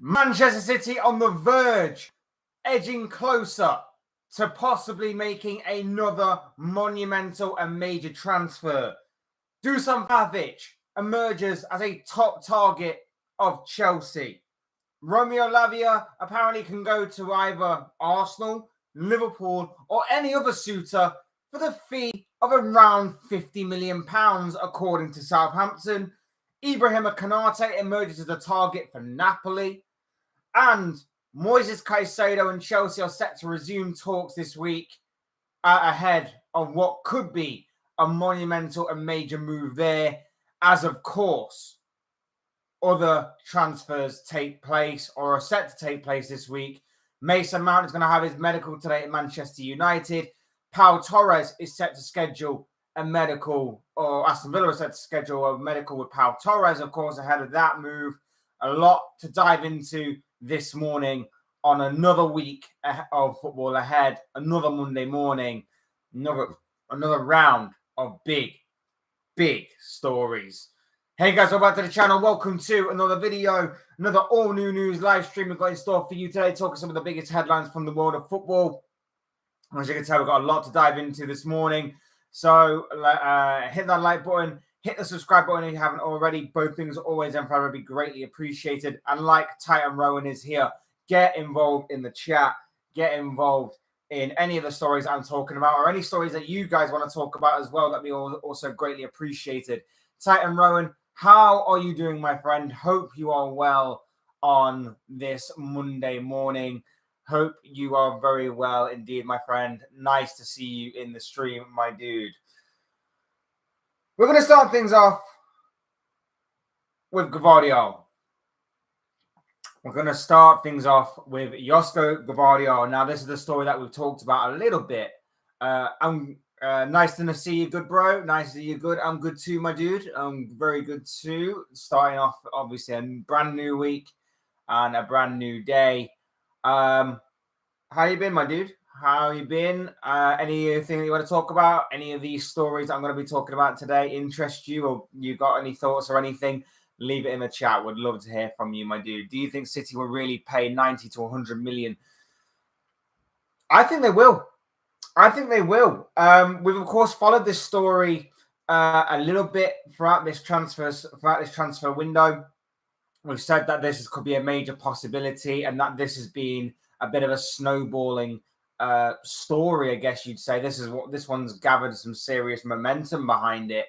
Manchester City on the verge, edging closer to possibly making another monumental and major transfer. Dusan Vlahovic emerges as a top target of Chelsea. Romeo Lavia apparently can go to either Arsenal, Liverpool, or any other suitor for the fee of around £50 million, according to Southampton. Ibrahima Konate emerges as a target for Napoli. And Moises Caicedo and Chelsea are set to resume talks this week ahead of what could be a monumental and major move there, as of course other transfers take place or are set to take place this week. Mason Mount is going to have his medical today at Manchester United. Pau Torres is set to schedule a medical, or Aston Villa is set to schedule a medical with Pau Torres, of course, ahead of that move. A lot to dive into this morning on another week of football ahead, another Monday morning, another round of big stories. Hey guys, welcome back to the channel. Welcome to another video, another all new news live stream we've got in store for you today, talking some of the biggest headlines from the world of football. As you can tell, we've got a lot to dive into this morning. So hit that like button, hit the subscribe button if you haven't already. Both things are always and forever be greatly appreciated. And like Titan Rowan is here, get involved in the chat, get involved in any of the stories I'm talking about, or any stories that you guys want to talk about as well. That'd be also greatly appreciated. Titan Rowan, how are you doing, my friend? Hope you are well on this Monday morning. Hope you are very well indeed, my friend. Nice to see you in the stream, my dude. We're going to start things off with Gvardiol. We're going to start things off with Josko Gvardiol. Now, this is the story that we've talked about a little bit. Nice to see you good, bro. Nice to see you good. I'm good too, my dude. I'm very good too. Starting off, obviously, a brand new week and a brand new day. How you been, my dude? How you been? Anything that you want to talk about? Any of these stories I'm going to be talking about today interest you, or you got any thoughts or anything? Leave it in the chat. Would love to hear from you, my dude. Do you think City will really pay 90 to 100 million? I think they will. We've of course followed this story a little bit throughout this transfer window. We've said that this could be a major possibility, and that this has been a bit of a snowballing story, I guess you'd say. This one's gathered some serious momentum behind it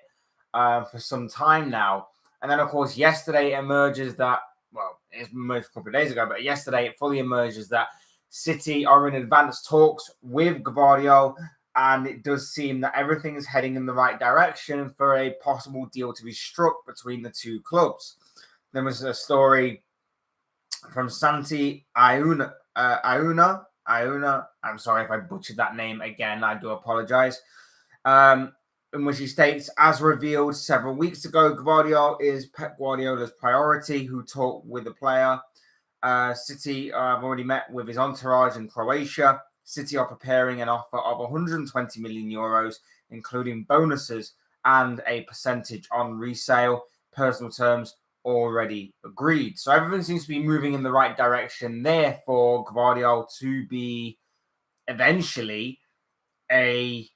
for some time now. And then, of course, yesterday it emerges that, well, it emerged a couple of days ago, but yesterday it fully emerges that City are in advanced talks with Gvardiol, and it does seem that everything is heading in the right direction for a possible deal to be struck between the two clubs. There was a story from Santi Auna. I'm sorry if I butchered that name again. I do apologize. In which he states, as revealed several weeks ago, Gvardiol is Pep Guardiola's priority, who talked with the player. City have already met with his entourage in Croatia. City are preparing an offer of 120 million euros, including bonuses and a percentage on resale. Personal terms already agreed. So everything seems to be moving in the right direction there for Gvardiol to be eventually a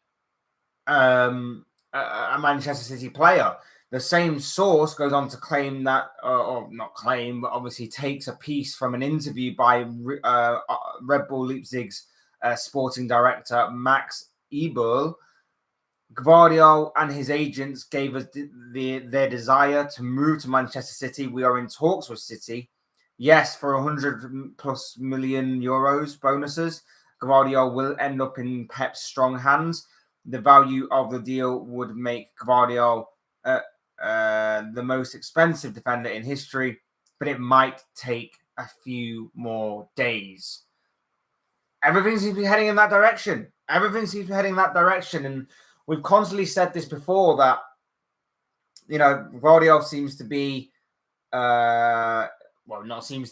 Manchester City player. The same source goes on to claim that, or not claim, but obviously takes a piece from an interview by Red Bull Leipzig's sporting director, Max Eberl. Gvardiol and his agents gave us their desire to move to Manchester City. We are in talks with City. Yes, for 100+ million euros bonuses. Gvardiol will end up in Pep's strong hands. The value of the deal would make Gvardiol the most expensive defender in history, but it might take a few more days. Everything seems to be heading in that direction. And we've constantly said this before, that, you know, Gvardiol seems to be,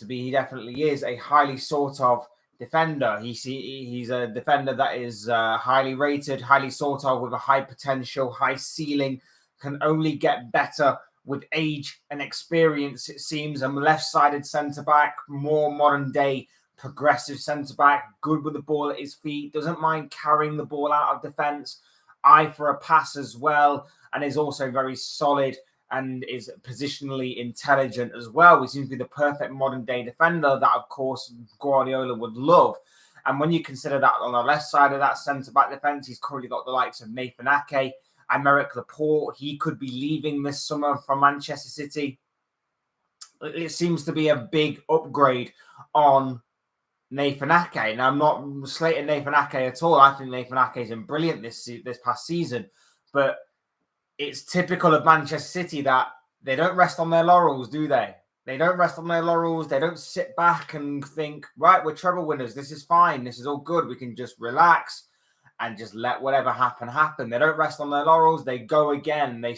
he definitely is a highly sought of defender. He's a defender that is highly rated, highly sought of, with a high potential, high ceiling, can only get better with age and experience, it seems, a left-sided centre-back, more modern-day progressive centre-back, good with the ball at his feet, doesn't mind carrying the ball out of defence, eye for a pass as well, and is also very solid and is positionally intelligent as well. He seems to be the perfect modern-day defender that, of course, Guardiola would love. And when you consider that on the left side of that centre-back defence, he's currently got the likes of Nathan Ake, Aymeric Laporte. He could be leaving this summer from Manchester City. It seems to be a big upgrade on Nathan Ake. Now, I'm not slating Nathan Ake at all. I think Nathan Ake has been brilliant this past season. But it's typical of Manchester City that they don't rest on their laurels, do they? They don't rest on their laurels. They don't sit back and think, right, we're treble winners. This is fine. This is all good. We can just relax and just let whatever happen, happen. They don't rest on their laurels. They go again. They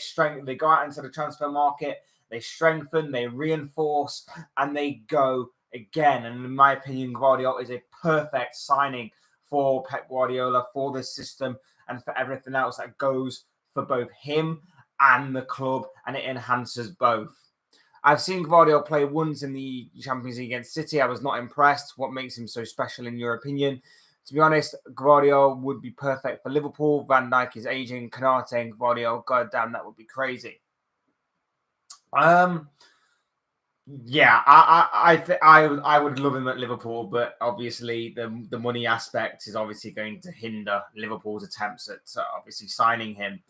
go out into the transfer market. They strengthen, they reinforce, and they go again. And in my opinion, Gvardiol is a perfect signing for Pep Guardiola, for this system, and for everything else that goes for both him and the club, and it enhances both. I've seen Gvardiol play once in the Champions League against City. I was not impressed. What makes him so special, in your opinion? To be honest, Gvardiol would be perfect for Liverpool. Van Dijk is aging. Konate and Gvardiol, god damn, that would be crazy. Yeah, I would love him at Liverpool, but obviously the money aspect is obviously going to hinder Liverpool's attempts at obviously signing him.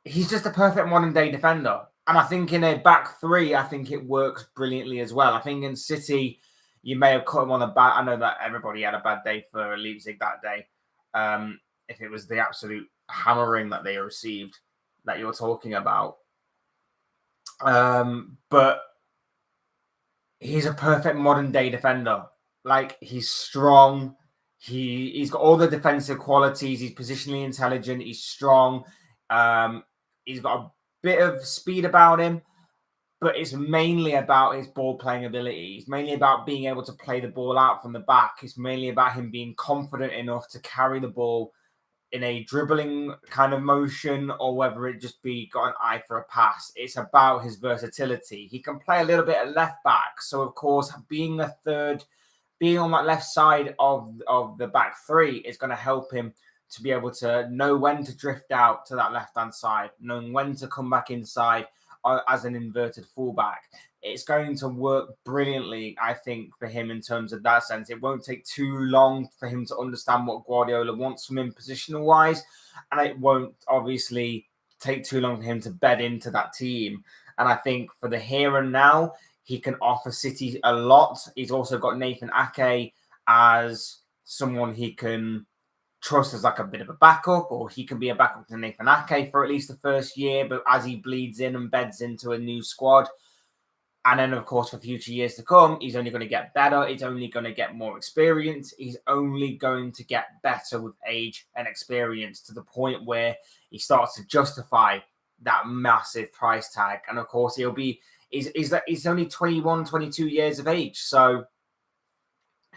He's just a perfect modern day defender. And I think in a back three, I think it works brilliantly as well. I think in City, you may have cut him on a bad... I know that everybody had a bad day for Leipzig that day. If it was the absolute hammering that they received that you're talking about. But he's a perfect modern day defender. Like, he's strong. He's got all the defensive qualities. He's positionally intelligent. He's strong. He's got a bit of speed about him, but it's mainly about his ball playing ability. It's mainly about being able to play the ball out from the back. It's mainly about him being confident enough to carry the ball in a dribbling kind of motion, or whether it just be got an eye for a pass. It's about his versatility. He can play a little bit at left back. So, of course, being on that left side of the back three is going to help him to be able to know when to drift out to that left-hand side, knowing when to come back inside as an inverted fullback. It's going to work brilliantly, I think, for him in terms of that sense. It won't take too long for him to understand what Guardiola wants from him positional-wise, and it won't obviously take too long for him to bed into that team. And I think for the here and now, he can offer City a lot. He's also got Nathan Ake as someone he can trust as like a bit of a backup, or he can be a backup to Nathan Ake for at least the first year, but as he bleeds in and beds into a new squad, and then of course for future years to come, he's only going to get better. He's only going to get more experience. He's only going to get better with age and experience, to the point where he starts to justify that massive price tag. And of course he's only 21, 22 years of age, so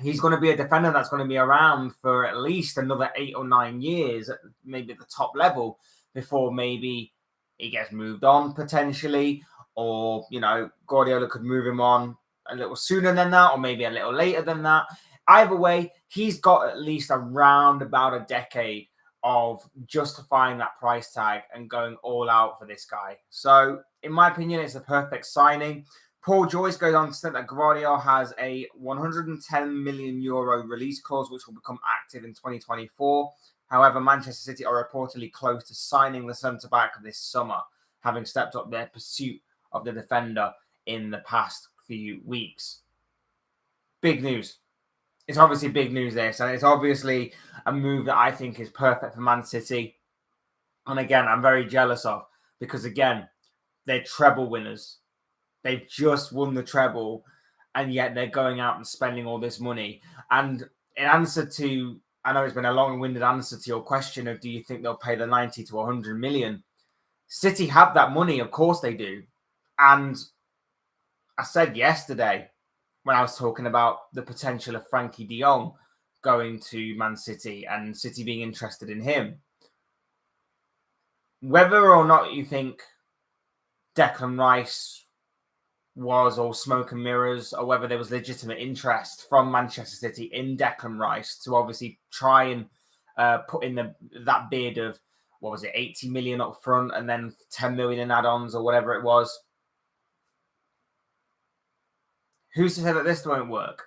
he's going to be a defender that's going to be around for at least another 8 or 9 years, maybe at the top level, before maybe he gets moved on potentially, or, Guardiola could move him on a little sooner than that, or maybe a little later than that. Either way, he's got at least around about a decade of justifying that price tag and going all out for this guy. So, in my opinion, it's a perfect signing. Paul Joyce goes on to say that Gvardiol has a €110 million release clause, which will become active in 2024. However, Manchester City are reportedly close to signing the centre-back this summer, having stepped up their pursuit of the defender in the past few weeks. Big news. It's obviously big news there. So it's obviously a move that I think is perfect for Man City. And again, I'm very jealous of, because again, they're treble winners. They've just won the treble, and yet they're going out and spending all this money. And in answer to, I know it's been a long-winded answer to your question of, do you think they'll pay the 90 to 100 million? City have that money, of course they do. And I said yesterday, when I was talking about the potential of Frankie de Jong going to Man City and City being interested in him, whether or not you think Declan Rice was all smoke and mirrors, or whether there was legitimate interest from Manchester City in Declan Rice to obviously try and put in that bid of, 80 million up front and then 10 million in add-ons or whatever it was. Who's to say that this won't work?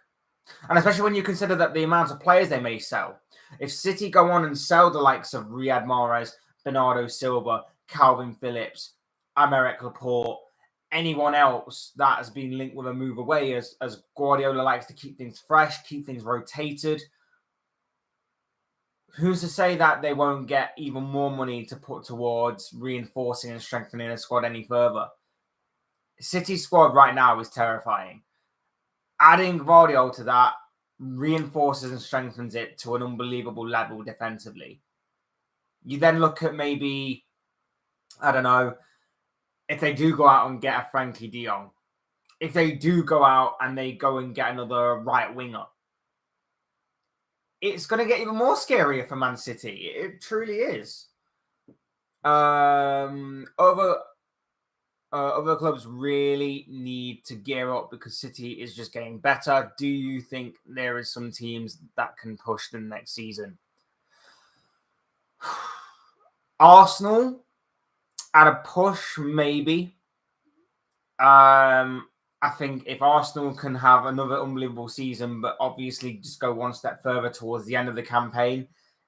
And especially when you consider that the amount of players they may sell. If City go on and sell the likes of Riyad Mahrez, Bernardo Silva, Calvin Phillips, Aymeric Laporte, anyone else that has been linked with a move away, as Guardiola likes to keep things fresh, keep things rotated, who's to say that they won't get even more money to put towards reinforcing and strengthening the squad any further? City's squad right now is terrifying. Adding Gvardiol to that reinforces and strengthens it to an unbelievable level defensively. You then look at maybe, I don't know, if they do go out and get a Frankie de Jong, if they do go out and they go and get another right winger, it's going to get even more scarier for Man City. It truly is. Other clubs really need to gear up because City is just getting better. Do you think there is some teams that can push them next season? Arsenal at a push, maybe. I think if Arsenal can have another unbelievable season, but obviously just go one step further towards the end of the campaign,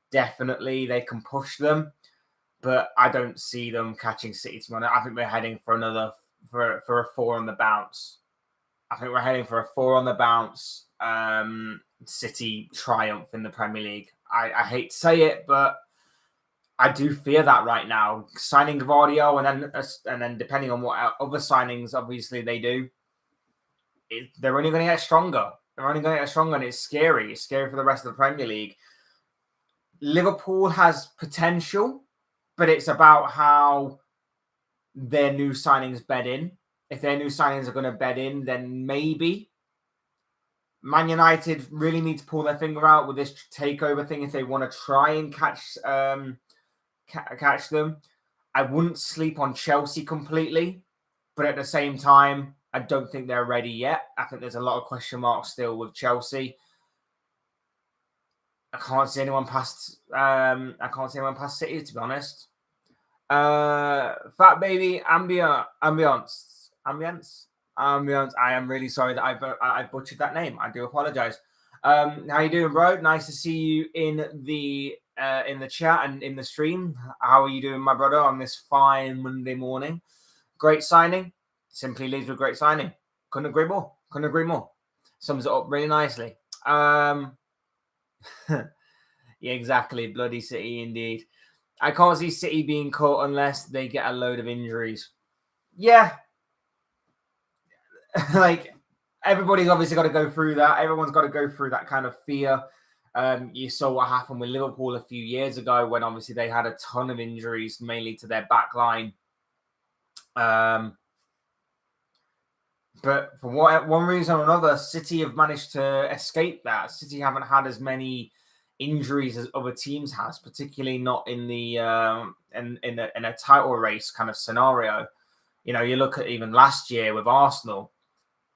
definitely they can push them. But I don't see them catching City tomorrow. I think we're heading for a 4 on the bounce. I think we're heading for a 4 on the bounce. City triumph in the Premier League. I hate to say it, but I do fear that right now. Signing Gvardiol and then depending on what other signings obviously they do, they're only going to get stronger. They're only going to get stronger, and it's scary. It's scary for the rest of the Premier League. Liverpool has potential, but it's about how their new signings bed in. If their new signings are going to bed in, then maybe. Man United really need to pull their finger out with this takeover thing if they want to try and catch them. I wouldn't sleep on Chelsea completely, but at the same time, I don't think they're ready yet. I think there's a lot of question marks still with Chelsea. I can't see anyone past City, to be honest. Fat Baby Ambiance. I am really sorry that I butchered that name. I do apologize. How you doing, bro? Nice to see you in the chat and in the stream. How are you doing, my brother, on this fine Monday morning? Great signing. Simply leads with great signing. Couldn't agree more. Sums it up really nicely. Yeah, exactly. Bloody City indeed. I can't see City being caught unless they get a load of injuries. Yeah. Like, everybody's obviously got to go through that. Everyone's got to go through that kind of fear. You saw what happened with Liverpool a few years ago when obviously they had a ton of injuries, mainly to their back line. But for one reason or another, City have managed to escape that. City haven't had as many injuries as other teams has, particularly not in the in a title race kind of scenario. You know, you look at even last year with Arsenal.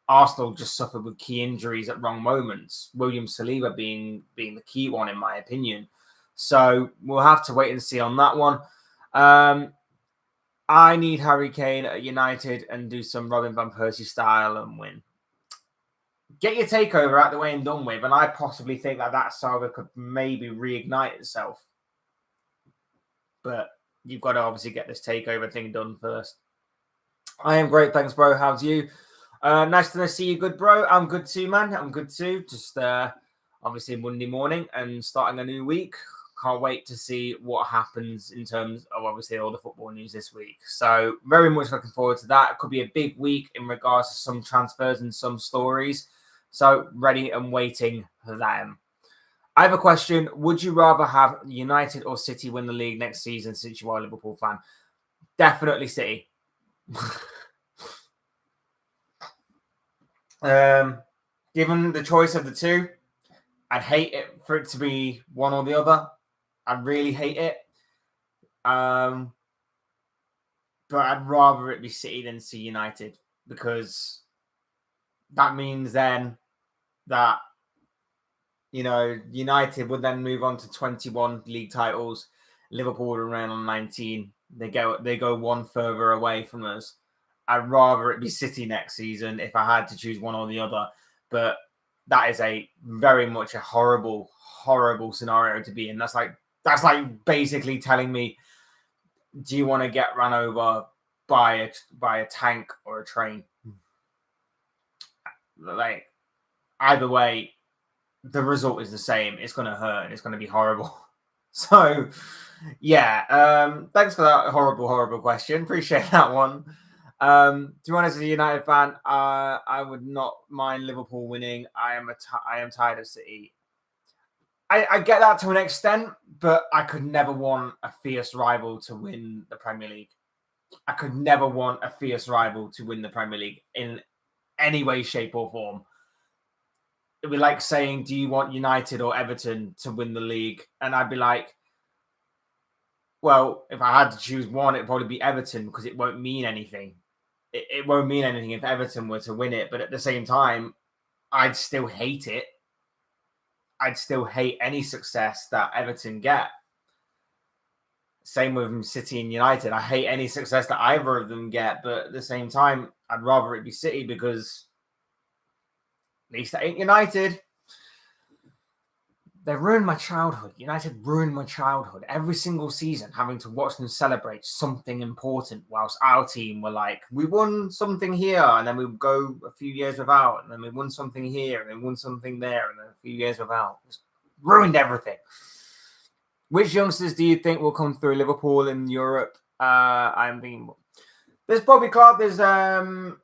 Arsenal just suffered with key injuries at wrong moments. William Saliba being the key one, in my opinion. So we'll have to wait and see on that one. I need Harry Kane at United and do some Robin van Persie style and win. Get your takeover out the way and done with, and I possibly think that saga could maybe reignite itself. But you've got to obviously get this takeover thing done first. I am great, thanks, bro. How's you? Nice to see you, good bro. I'm good too, man. I'm good too. Just obviously Monday morning and starting a new week. Can't wait to see what happens in terms of obviously all the football news this week. So very much looking forward to that. It could be a big week in regards to some transfers and some stories. So ready and waiting for them. I have a question. Would you rather have United or City win the league next season since you are a Liverpool fan? Definitely City. Given the choice of the two, I'd hate it for it to be one or the other. I really hate it. But but I'd rather it be City than see United, because that means then that, United would then move on to 21 league titles. Liverpool would remain on 19. They go one further away from us. I'd rather it be City next season if I had to choose one or the other. But that is a very much a horrible, horrible scenario to be in. That's like basically telling me, do you want to get run over by a tank or a train? Like, either way, the result is the same. It's going to hurt and it's going to be horrible. So, yeah. Thanks for that horrible, horrible question. Appreciate that one. To be honest, as a United fan, I would not mind Liverpool winning. I am tired of City. I get that to an extent, but I could never want a fierce rival to win the Premier League. I could never want a fierce rival to win the Premier League in any way, shape, or form. It'd be like saying, do you want United or Everton to win the league? And I'd be like, well, if I had to choose one, it'd probably be Everton, because it won't mean anything. It won't mean anything if Everton were to win it. But at the same time, I'd still hate it. I'd still hate any success that Everton get. Same with City and United. I hate any success that either of them get. But at the same time, I'd rather it be City, because at least that ain't United. They ruined my childhood. United ruined my childhood. Every single season, having to watch them celebrate something important, whilst our team were like, we won something here, and then we would go a few years without, and then we won something here, and then won something there, and then a few years without. Just ruined everything. Which youngsters do you think will come through Liverpool in Europe? I'm thinking there's Bobby Clark, there's Ben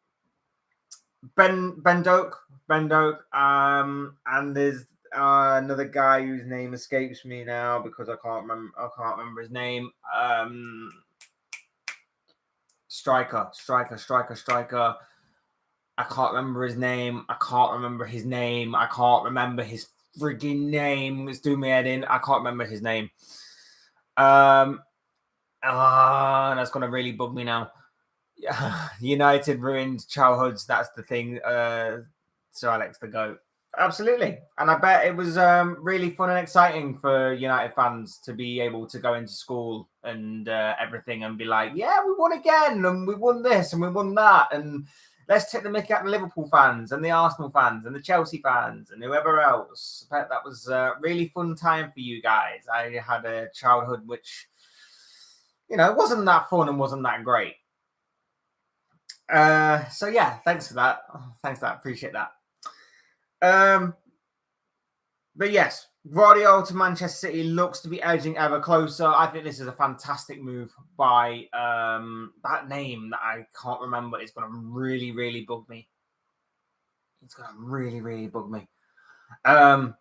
Doak, and there's another guy whose name escapes me now because I can't remember his name. Striker. I can't remember his name. I can't remember his frigging name. It's doing me head in. I can't remember his name. That's gonna really bug me now. United ruined childhoods. That's the thing. Sir Alex the GOAT. Absolutely. And I bet it was really fun and exciting for United fans to be able to go into school and everything and be like, yeah, we won again, and we won this and we won that, and let's take the mickey out of the Liverpool fans and the Arsenal fans and the Chelsea fans and whoever else. I bet that was a really fun time for you guys. I had a childhood which, wasn't that fun and wasn't that great. So yeah, thanks for that. Appreciate that. But yes, Gvardiol to Manchester City looks to be edging ever closer. I think this is a fantastic move by that name that I can't remember. It's going to really, really bug me. But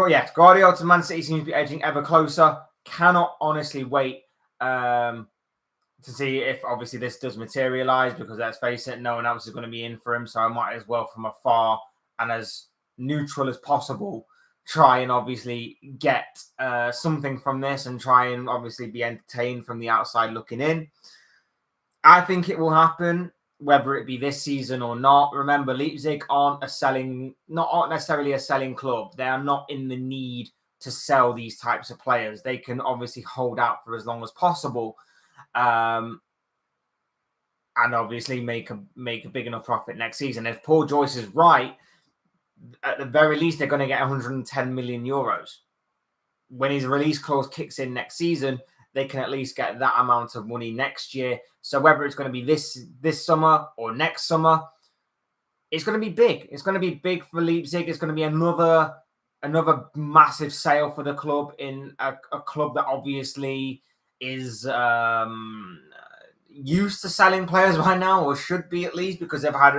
yes, Gvardiol to Man City seems to be edging ever closer. Cannot honestly wait to see if obviously this does materialize, because let's face it, no one else is going to be in for him. So I might as well, from afar and as neutral as possible, try and obviously get something from this and try and obviously be entertained from the outside looking in. I think it will happen, whether it be this season or not. Remember, Leipzig aren't necessarily a selling club. They are not in the need to sell these types of players. They can obviously hold out for as long as possible. And obviously make a big enough profit next season. If Paul Joyce is right, at the very least, they're going to get 110 million euros. When his release clause kicks in next season, they can at least get that amount of money next year. So whether it's going to be this summer or next summer, it's going to be big. It's going to be big for Leipzig. It's going to be another massive sale for the club, in a club that obviously is used to selling players right now, or should be at least, because they've had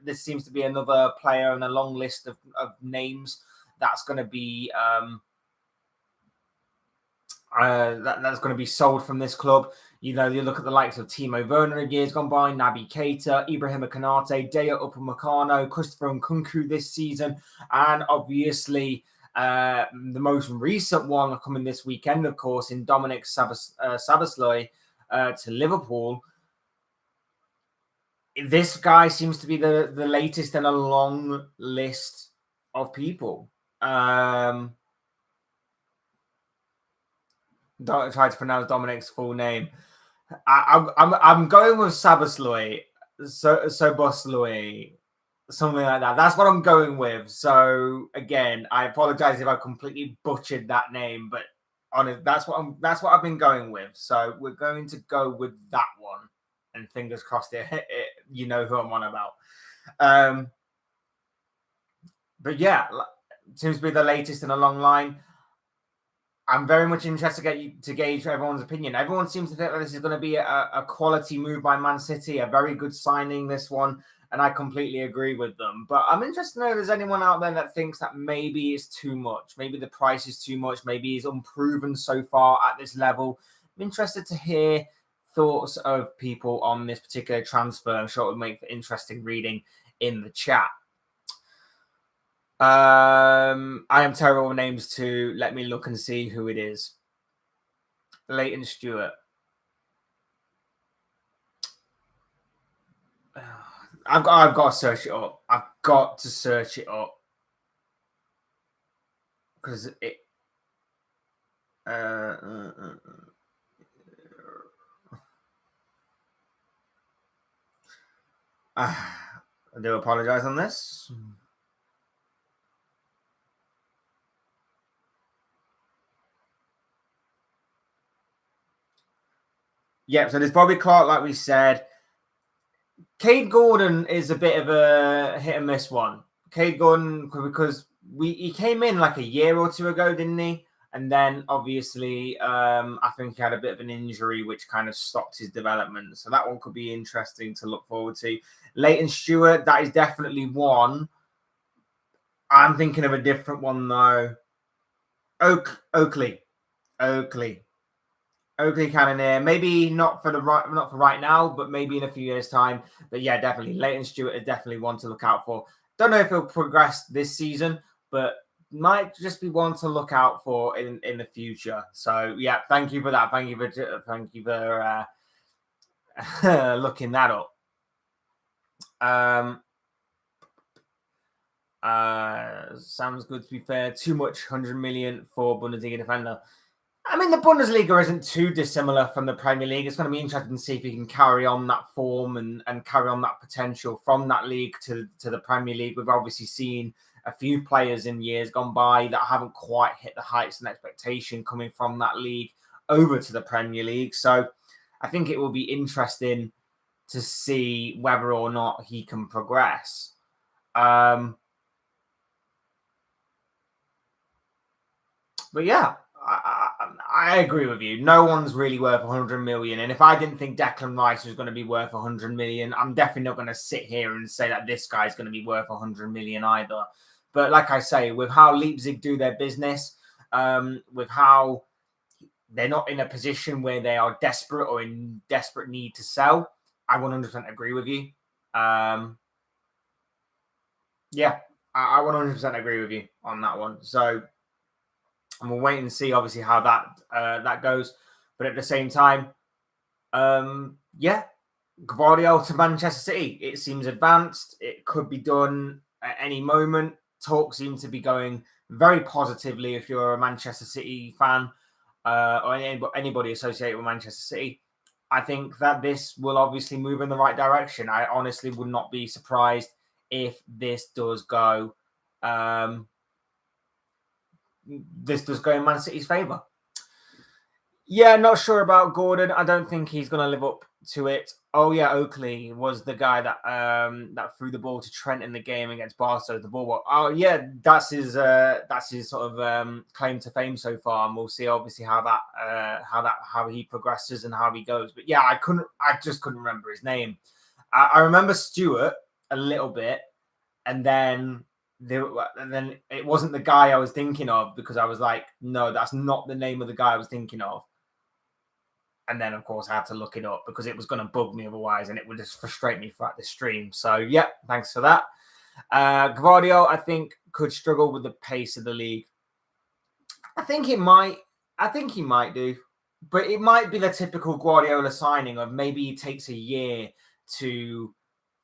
this seems to be another player on a long list of names that's going to be that's going to be sold from this club. You look at the likes of Timo Werner in years gone by, Naby Keita, Ibrahima Konate, Daya Upamecano, Christopher Nkunku this season, and obviously the most recent one coming this weekend, of course, in Dominic Szoboszlai, to Liverpool. This guy seems to be the latest in a long list of people. Don't try to pronounce Dominic's full name. I'm going with Sabasloy, Sobosloy, something like that. That's what I'm going with. So again, I apologize if I completely butchered that name, but that's what I've been going with. So we're going to go with that one, and fingers crossed, you know who I'm on about. But yeah, seems to be the latest in a long line. I'm very much interested to gauge everyone's opinion. Everyone seems to think that this is going to be a quality move by Man City, a very good signing, this one, and I completely agree with them. But I'm interested to know if there's anyone out there that thinks that maybe it's too much. Maybe the price is too much. Maybe he's unproven so far at this level. I'm interested to hear thoughts of people on this particular transfer. I'm sure it would make for interesting reading in the chat. I am terrible with names too. Let me look and see who it is. Leighton Stewart. I've got to search it up. I've got to search it up because it. I do apologize on this. Yeah, so there's Bobby Clark, like we said. Cade Gordon is a bit of a hit and miss one. Cade Gordon, because he came in like a year or two ago, didn't he? And then obviously, I think he had a bit of an injury which kind of stopped his development. So that one could be interesting to look forward to. Leighton Stewart, that is definitely one. I'm thinking of a different one though. Oakley Cannoneer. Maybe not for right now, but maybe in a few years' time. But yeah, definitely Leighton Stewart is definitely one to look out for. Don't know if he'll progress this season, but might just be one to look out for in the future. So yeah, thank you for that. Thank you for looking that up. Sounds good, to be fair. Too much 100 million for Bundesliga defender. I mean, the Bundesliga isn't too dissimilar from the Premier League. It's going to be interesting to see if he can carry on that form and carry on that potential from that league to the Premier League. We've obviously seen a few players in years gone by that haven't quite hit the heights and expectation coming from that league over to the Premier League. So I think it will be interesting to see whether or not he can progress. But yeah, I agree with you. No one's really worth 100 million. And if I didn't think Declan Rice was going to be worth 100 million, I'm definitely not going to sit here and say that this guy's going to be worth 100 million either. But like I say, with how Leipzig do their business, with how they're not in a position where they are desperate or in desperate need to sell, I 100% agree with you. Yeah, I 100% agree with you on that one. So, and we'll wait and see, obviously, how that goes. But at the same time, yeah, Gvardiol to Manchester City. It seems advanced. It could be done at any moment. Talk seem to be going very positively if you're a Manchester City fan or anybody associated with Manchester City. I think that this will obviously move in the right direction. I honestly would not be surprised if this does go. This does go in Man City's favour. Yeah, not sure about Gordon. I don't think he's going to live up to it. Oh yeah, Oakley was the guy that that threw the ball to Trent in the game against Barca. The ball. Oh yeah, that's his sort of claim to fame so far, and we'll see obviously how he progresses and how he goes. But yeah, I just couldn't remember his name. I remember Stewart a little bit, and then it wasn't the guy I was thinking of because I was like, no, that's not the name of the guy I was thinking of. And then, of course, I had to look it up because it was going to bug me otherwise and it would just frustrate me throughout the stream. So, yeah, thanks for that. Gvardiol, I think, could struggle with the pace of the league. I think he might do. but it might be the typical Guardiola signing of maybe he takes a year to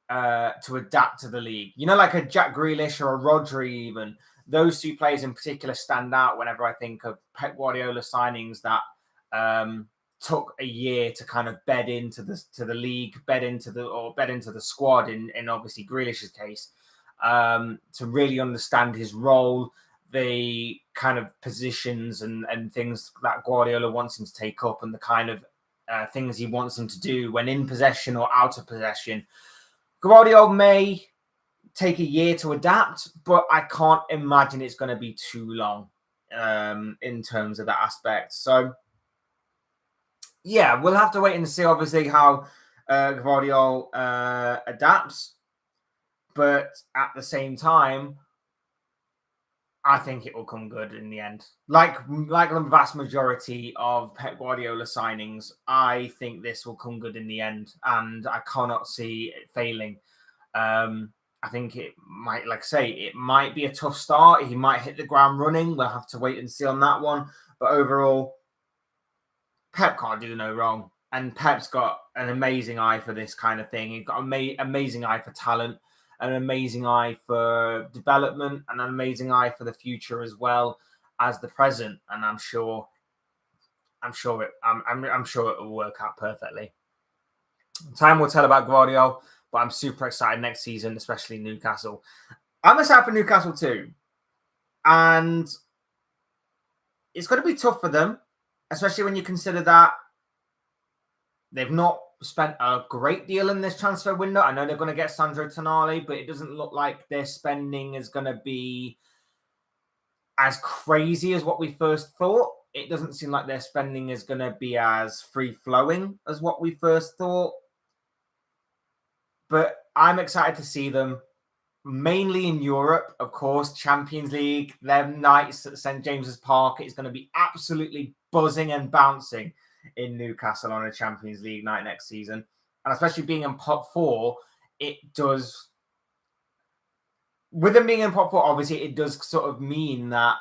adapt to the league. You know, like a Jack Grealish or a Rodri even. Those two players in particular stand out whenever I think of Pep Guardiola signings that took a year to kind of bed into the league, bed into the squad in obviously Grealish's case, to really understand his role, the kind of positions and things that Guardiola wants him to take up, and the kind of things he wants him to do when in possession or out of possession. Gvardiol may take a year to adapt, but I can't imagine it's going to be too long in terms of that aspect. So, yeah, we'll have to wait and see, obviously, how Gvardiol adapts. But at the same time, I think it will come good in the end. Like the vast majority of Pep Guardiola signings, I think this will come good in the end, and I cannot see it failing. I think it might, like I say, it might be a tough start. He might hit the ground running. We'll have to wait and see on that one. But overall, Pep can't do no wrong. And Pep's got an amazing eye for this kind of thing. He's got an amazing eye for talent, an amazing eye for development, and an amazing eye for the future as well as the present. And I'm sure it will work out perfectly. Time will tell about Gvardiol, but I'm super excited next season, especially Newcastle. I'm excited for Newcastle too. And it's going to be tough for them, especially when you consider that they've not spent a great deal in this transfer window. I know they're going to get Sandro Tonali, but it doesn't look like their spending is going to be as crazy as what we first thought. It doesn't seem like their spending is going to be as free-flowing as what we first thought. But I'm excited to see them, mainly in Europe, of course. Champions League, them nights at St. James's Park, it's going to be absolutely buzzing and bouncing in Newcastle on a Champions League night next season. And especially being in pot 4, it does... With them being in pot 4, obviously, it does sort of mean that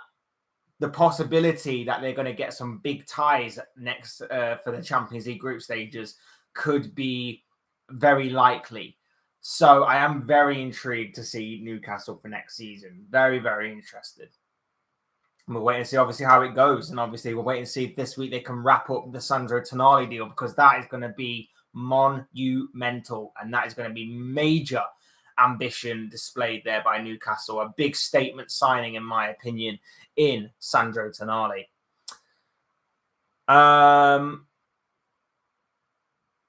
the possibility that they're going to get some big ties next for the Champions League group stages could be very likely. So I am very intrigued to see Newcastle for next season. Very, very interested. And we'll wait and see, obviously, how it goes. And obviously, we'll wait and see if this week they can wrap up the Sandro Tonali deal, because that is going to be monumental. And that is going to be major ambition displayed there by Newcastle. A big statement signing, in my opinion, in Sandro Tonali. I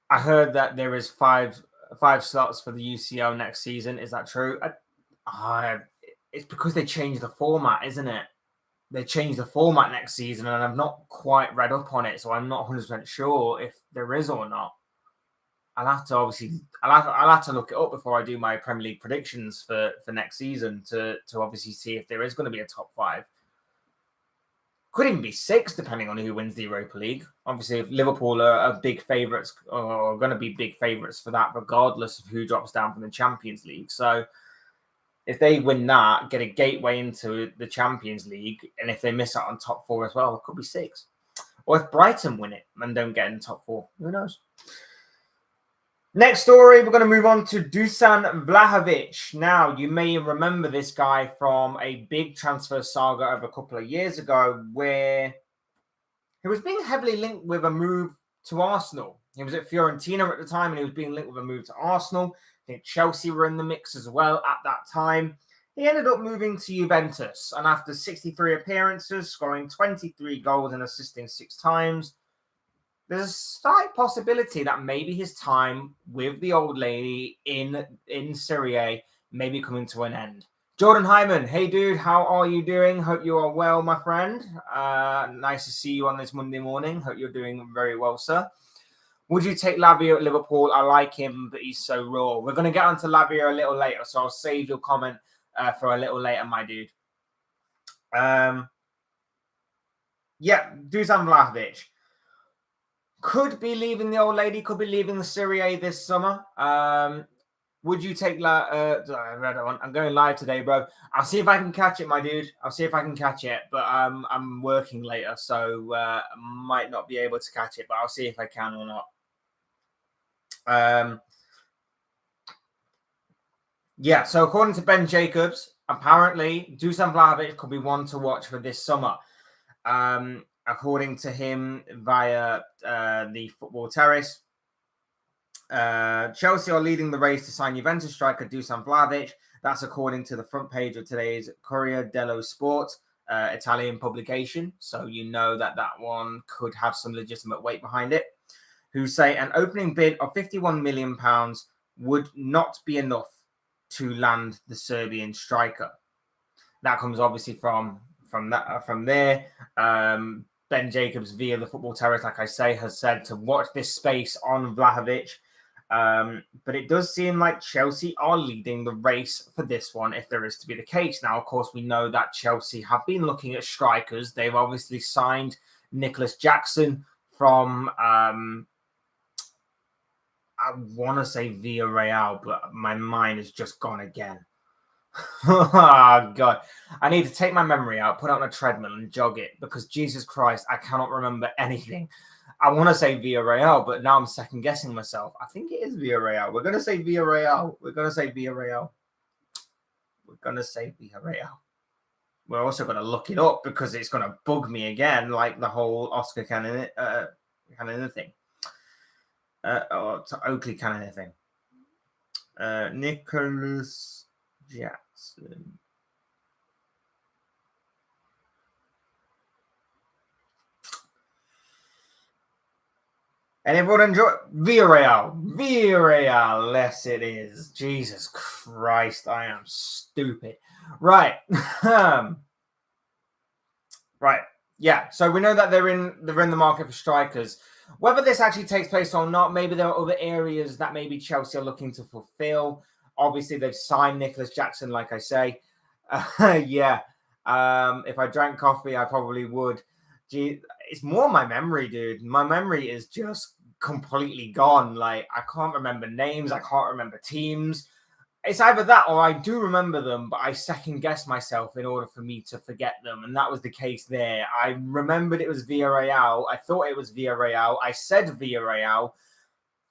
heard that there is five slots for the UCL next season. Is that true? It's because they changed the format, isn't it? They changed the format next season, and I've not quite read up on it, so I'm not 100% sure if there is or not. I'll have to look it up before I do my Premier League predictions for next season to obviously see if there is going to be a top 5. Could even be 6, depending on who wins the Europa League. Obviously, if Liverpool are big favourites, or are going to be big favourites for that, regardless of who drops down from the Champions League. So if they win that, get a gateway into the Champions League, and if they miss out on top 4 as well, it could be 6. Or if Brighton win it and don't get in the top 4, who knows? Next story, we're going to move on to Dusan Vlahovic. Now, you may remember this guy from a big transfer saga of a couple of years ago, where he was being heavily linked with a move to Arsenal. He was at Fiorentina at the time, and he was being linked with a move to Arsenal. I think Chelsea were in the mix as well at that time. He ended up moving to Juventus, and after 63 appearances, scoring 23 goals and assisting 6 times, there's a slight possibility that maybe his time with the old lady in Serie A may be coming to an end. Jordan Hyman, hey dude, how are you doing? Hope you are well, my friend. Nice to see you on this Monday morning. Hope you're doing very well, sir. Would you take Lavia at Liverpool? I like him, but he's so raw. We're going to get onto Lavia a little later, so I'll save your comment for a little later, my dude. Yeah, Dusan Vlahovic. Could be leaving the old lady, could be leaving the Serie A this summer. Would you take I'm going live today, bro. I'll see if I can catch it, my dude. I'll see if I can catch it, but I'm working later, so I might not be able to catch it, but I'll see if I can or not. Yeah, so according to Ben Jacobs, apparently Dusan Vlahovic could be one to watch for this summer. According to him via the Football Terrace, Chelsea are leading the race to sign Juventus striker Dusan Vlahovic. That's according to the front page of today's Corriere dello Sport, Italian publication. So you know that one could have some legitimate weight behind it. Who say an opening bid of £51 million would not be enough to land the Serbian striker. That comes obviously from there. Ben Jacobs via the Football Terrace, like I say, has said to watch this space on Vlahovic. But it does seem like Chelsea are leading the race for this one, if there is to be the case. Now, of course, we know that Chelsea have been looking at strikers. They've obviously signed Nicholas Jackson from, I want to say Villarreal, but my mind has just gone again. Oh, God. I need to take my memory out, put it on a treadmill and jog it, because Jesus Christ, I cannot remember anything. I want to say Villarreal, but now I'm second guessing myself. I think it is Villarreal. We're going to say Villarreal. We're also going to look it up because it's going to bug me again, like the whole Oscar Cannon thing. Or Oakley Cannon thing. Nicholas Jackson. And everyone enjoy Villarreal. Yes, it is. Jesus Christ, I am stupid. Right. Right. Yeah. So we know that they're in the market for strikers. Whether this actually takes place or not, maybe there are other areas that maybe Chelsea are looking to fulfill. Obviously, they've signed Nicholas Jackson, like I say. Yeah. If I drank coffee, I probably would. Gee, it's more my memory, dude. My memory is just completely gone. Like, I can't remember names. I can't remember teams. It's either that or I do remember them, but I second guess myself in order for me to forget them. And that was the case there. I remembered it was Villarreal. I thought it was Villarreal. I said Villarreal.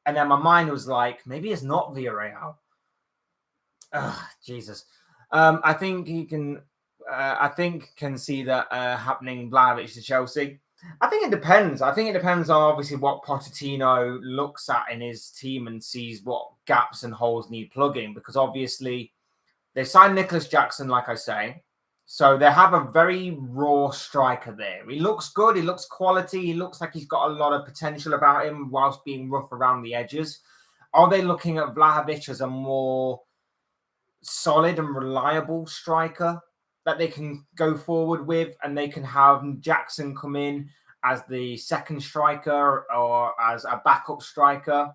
And then my mind was like, maybe it's not Villarreal. Jesus. I think he can... can see that happening, Vlahovic to Chelsea. I think it depends. I think it depends on obviously what Pochettino looks at in his team and sees what gaps and holes need plugging. Because obviously they signed Nicholas Jackson, like I say. So they have a very raw striker there. He looks good. He looks quality. He looks like he's got a lot of potential about him whilst being rough around the edges. Are they looking at Vlahovic as a more solid and reliable striker that they can go forward with, and they can have Jackson come in as the second striker or as a backup striker?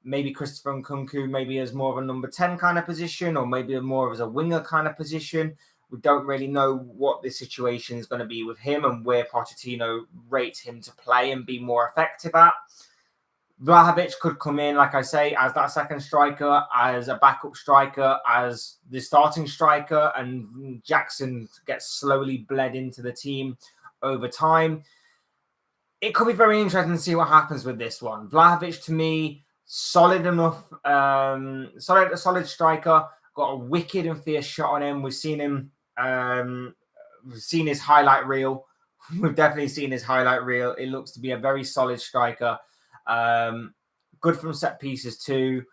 Maybe Christopher Nkunku maybe as more of a number 10 kind of position, or maybe more as a winger kind of position. We don't really know what the situation is going to be with him and where Pochettino rates him to play and be more effective at. Vlahovic could come in, like I say, as that second striker, as a backup striker, as the starting striker, and Jackson gets slowly bled into the team over time. It could be very interesting to see what happens with this one. Vlahovic, to me, solid enough, solid striker, got a wicked and fierce shot on him. We've seen him, we've seen his highlight reel. We've definitely seen his highlight reel. It looks to be a very solid striker. Good from set pieces too.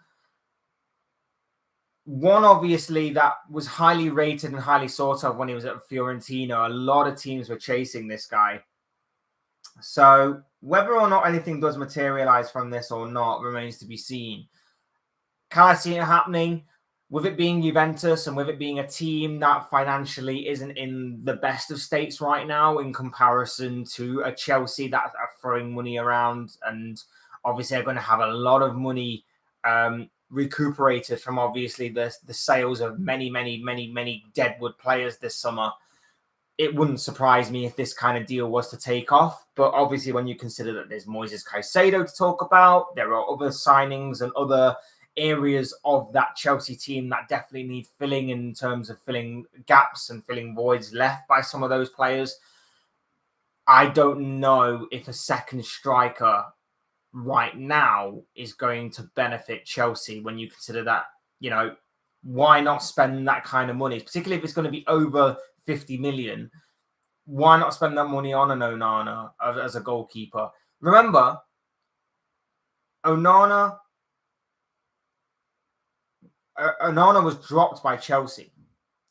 One, obviously, that was highly rated and highly sought of when he was at Fiorentina. A lot of teams were chasing this guy. So whether or not anything does materialize from this or not remains to be seen. Can I see it happening? With it being Juventus and with it being a team that financially isn't in the best of states right now in comparison to a Chelsea that are throwing money around, and obviously are going to have a lot of money recuperated from obviously the sales of many Deadwood players this summer. It wouldn't surprise me if this kind of deal was to take off. But obviously when you consider that there's Moises Caicedo to talk about, there are other signings and other areas of that Chelsea team that definitely need filling in terms of filling gaps and filling voids left by some of those players. I don't know if a second striker right now is going to benefit Chelsea when you consider that, why not spend that kind of money, particularly if it's going to be over 50 million. Why not spend that money on an Onana as a goalkeeper? Remember, Onana was dropped by Chelsea.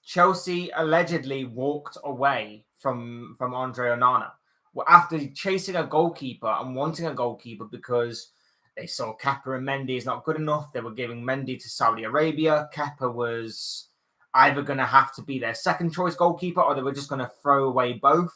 Chelsea allegedly walked away from Andre Onana after chasing a goalkeeper and wanting a goalkeeper because they saw Kepa and Mendy is not good enough. They were giving Mendy to Saudi Arabia. Kepa was either going to have to be their second choice goalkeeper or they were just going to throw away both.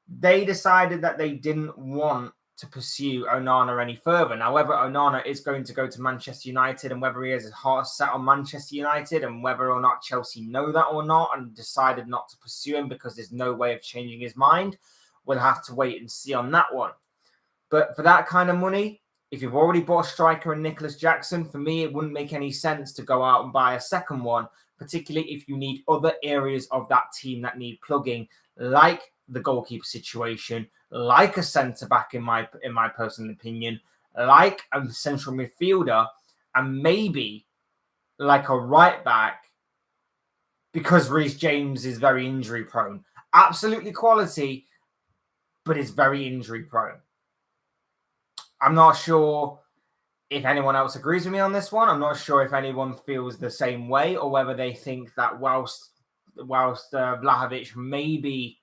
They decided that they didn't want to pursue Onana any further. Now, whether Onana is going to go to Manchester United and whether he has his heart set on Manchester United and whether or not Chelsea know that or not and decided not to pursue him because there's no way of changing his mind, we'll have to wait and see on that one. But for that kind of money, if you've already bought a striker in Nicholas Jackson, for me, it wouldn't make any sense to go out and buy a second one, particularly if you need other areas of that team that need plugging, like the goalkeeper situation, like a centre-back in my personal opinion, like a central midfielder, and maybe like a right-back, because Reece James is very injury-prone. Absolutely quality, but is very injury-prone. I'm not sure if anyone else agrees with me on this one. I'm not sure if anyone feels the same way or whether they think that whilst Vlahovic may be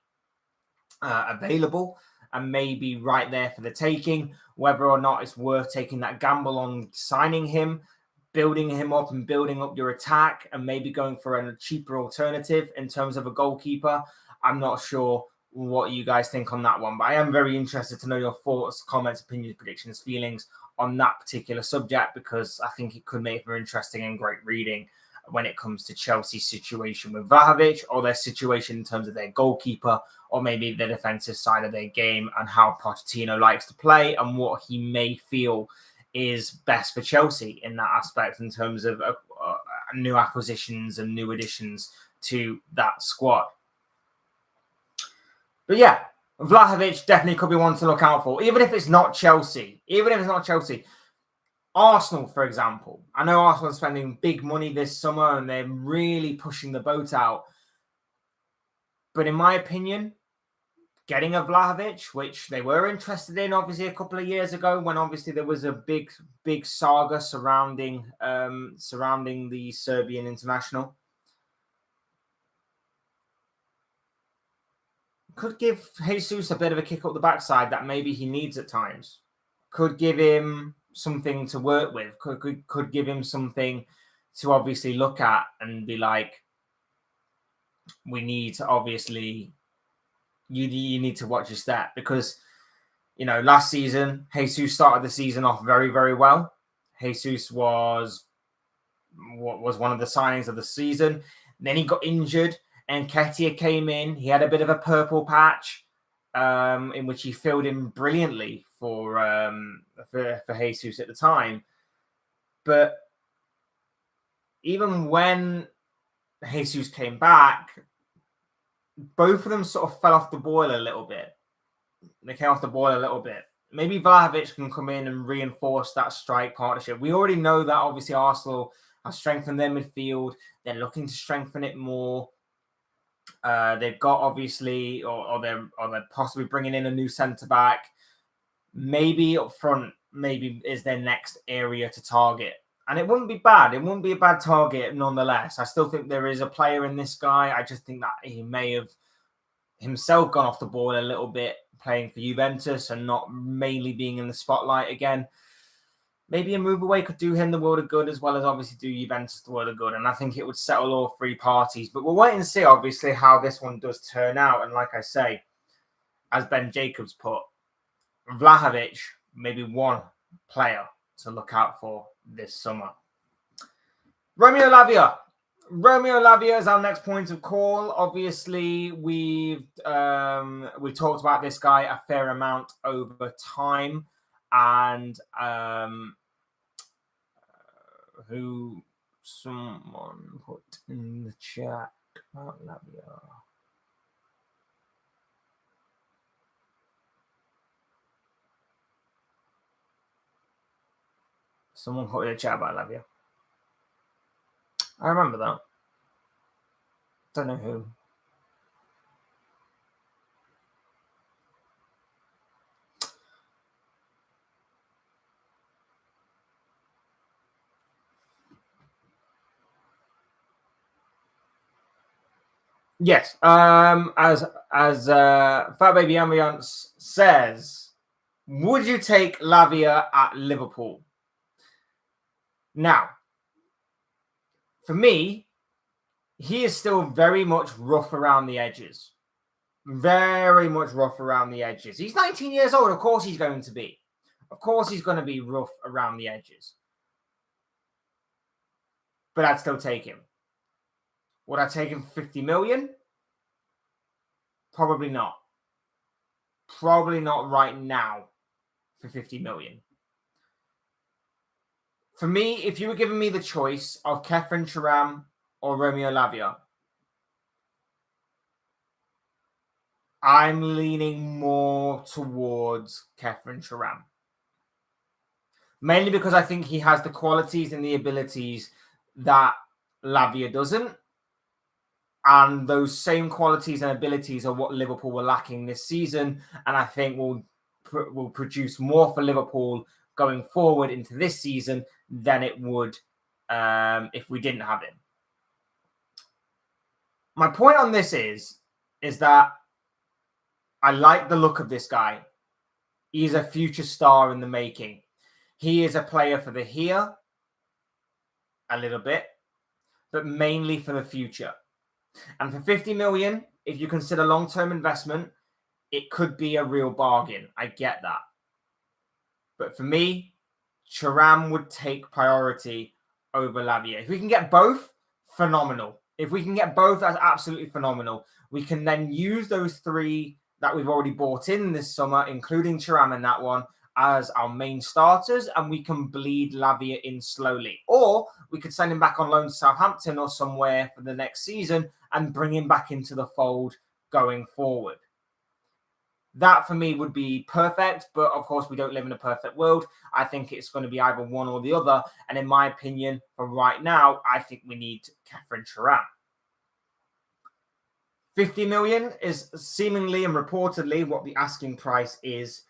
available and maybe right there for the taking, whether or not it's worth taking that gamble on signing him, building him up and building up your attack and maybe going for a cheaper alternative in terms of a goalkeeper. I'm not sure what you guys think on that one, but I am very interested to know your thoughts, comments, opinions, predictions, feelings on that particular subject, because I think it could make for interesting and great reading when it comes to Chelsea's situation with Vlahovic or their situation in terms of their goalkeeper or maybe the defensive side of their game and how Pochettino likes to play and what he may feel is best for Chelsea in that aspect in terms of new acquisitions and new additions to that squad. But yeah, Vlahovic definitely could be one to look out for, even if it's not Chelsea. Arsenal, for example. I know Arsenal are spending big money this summer and they're really pushing the boat out. But in my opinion, getting a Vlahovic, which they were interested in obviously a couple of years ago when obviously there was a big saga surrounding the Serbian international, could give Jesus a bit of a kick up the backside that maybe he needs at times. Could give him something to work with. Could give him something to obviously look at and be like, we need to obviously, you need to watch your step, because last season Jesus started the season off very, very well. Jesus was one of the signings of the season. Then he got injured. And Nketiah came in. He had a bit of a purple patch, in which he filled in brilliantly for Jesus at the time. But even when Jesus came back, both of them sort of fell off the boil a little bit. They came off the boil a little bit. Maybe Vlahovic can come in and reinforce that strike partnership. We already know that obviously Arsenal have strengthened their midfield. They're looking to strengthen it more. They've got obviously, or they're possibly bringing in a new centre back. Maybe up front, maybe is their next area to target, and it wouldn't be bad. It wouldn't be a bad target nonetheless. I still think there is a player in this guy. I just think that he may have himself gone off the ball a little bit playing for Juventus and not mainly being in the spotlight again. Maybe a move away could do him the world of good, as well as obviously do Juventus the world of good. And I think it would settle all three parties. But we'll wait and see, obviously, how this one does turn out. And like I say, as Ben Jacobs put, Vlahovic may be one player to look out for this summer. Romeo Lavia. Romeo Lavia is our next point of call. Obviously, we talked about this guy a fair amount over time. And who someone put in the chat about Lavia. Someone put in the chat about Lavia. I remember that. Don't know who. Yes. As Fat Baby Ambiance says, would you take Lavia at Liverpool? Now, for me, he is still very much rough around the edges. Very much rough around the edges. He's 19 years old. Of course he's going to be. Of course he's going to be rough around the edges. But I'd still take him. Would I take him for 50 million? Probably not. Probably not right now for 50 million. For me, if you were giving me the choice of Khéphren Thuram or Romeo Lavia, I'm leaning more towards Khéphren Thuram. Mainly because I think he has the qualities and the abilities that Lavia doesn't. And those same qualities and abilities are what Liverpool were lacking this season. And I think will produce more for Liverpool going forward into this season than it would if we didn't have him. My point on this is that I like the look of this guy. He's a future star in the making. He is a player for the here, a little bit, but mainly for the future. And for 50 million, if you consider long-term investment, it could be a real bargain. I get that. But for me, Thuram would take priority over Lavia. If we can get both, phenomenal. If we can get both, that's absolutely phenomenal. We can then use those three that we've already bought in this summer, including Thuram in that one, as our main starters, and we can bleed Lavia in slowly. Or we could send him back on loan to Southampton or somewhere for the next season and bring him back into the fold going forward. That for me would be perfect, but of course we don't live in a perfect world. I think it's going to be either one or the other. And in my opinion, for right now, I think we need Khéphren Thuram. 50 million is seemingly and reportedly what the asking price is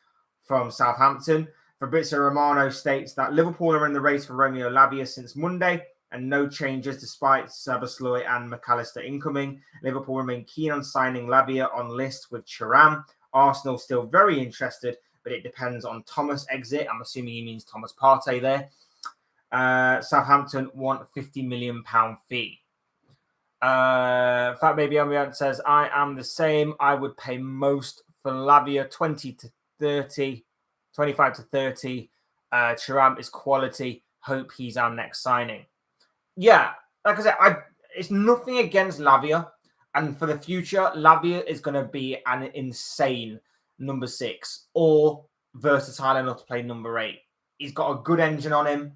from Southampton. Fabrizio Romano states that Liverpool are in the race for Romeo Lavia since Monday and no changes despite Szoboszlai and McAllister incoming. Liverpool remain keen on signing Lavia on list with Thuram. Arsenal still very interested, but it depends on Thomas' exit. I'm assuming he means Thomas Partey there. Southampton want £50 million fee. Fat Baby Ambiant says, I am the same. I would pay most for Lavia, 25 to 30. Thuram is quality. Hope he's our next signing. Yeah, like I said, it's nothing against Lavia. And for the future, Lavia is going to be an insane number 6 or versatile enough to play number 8. He's got a good engine on him.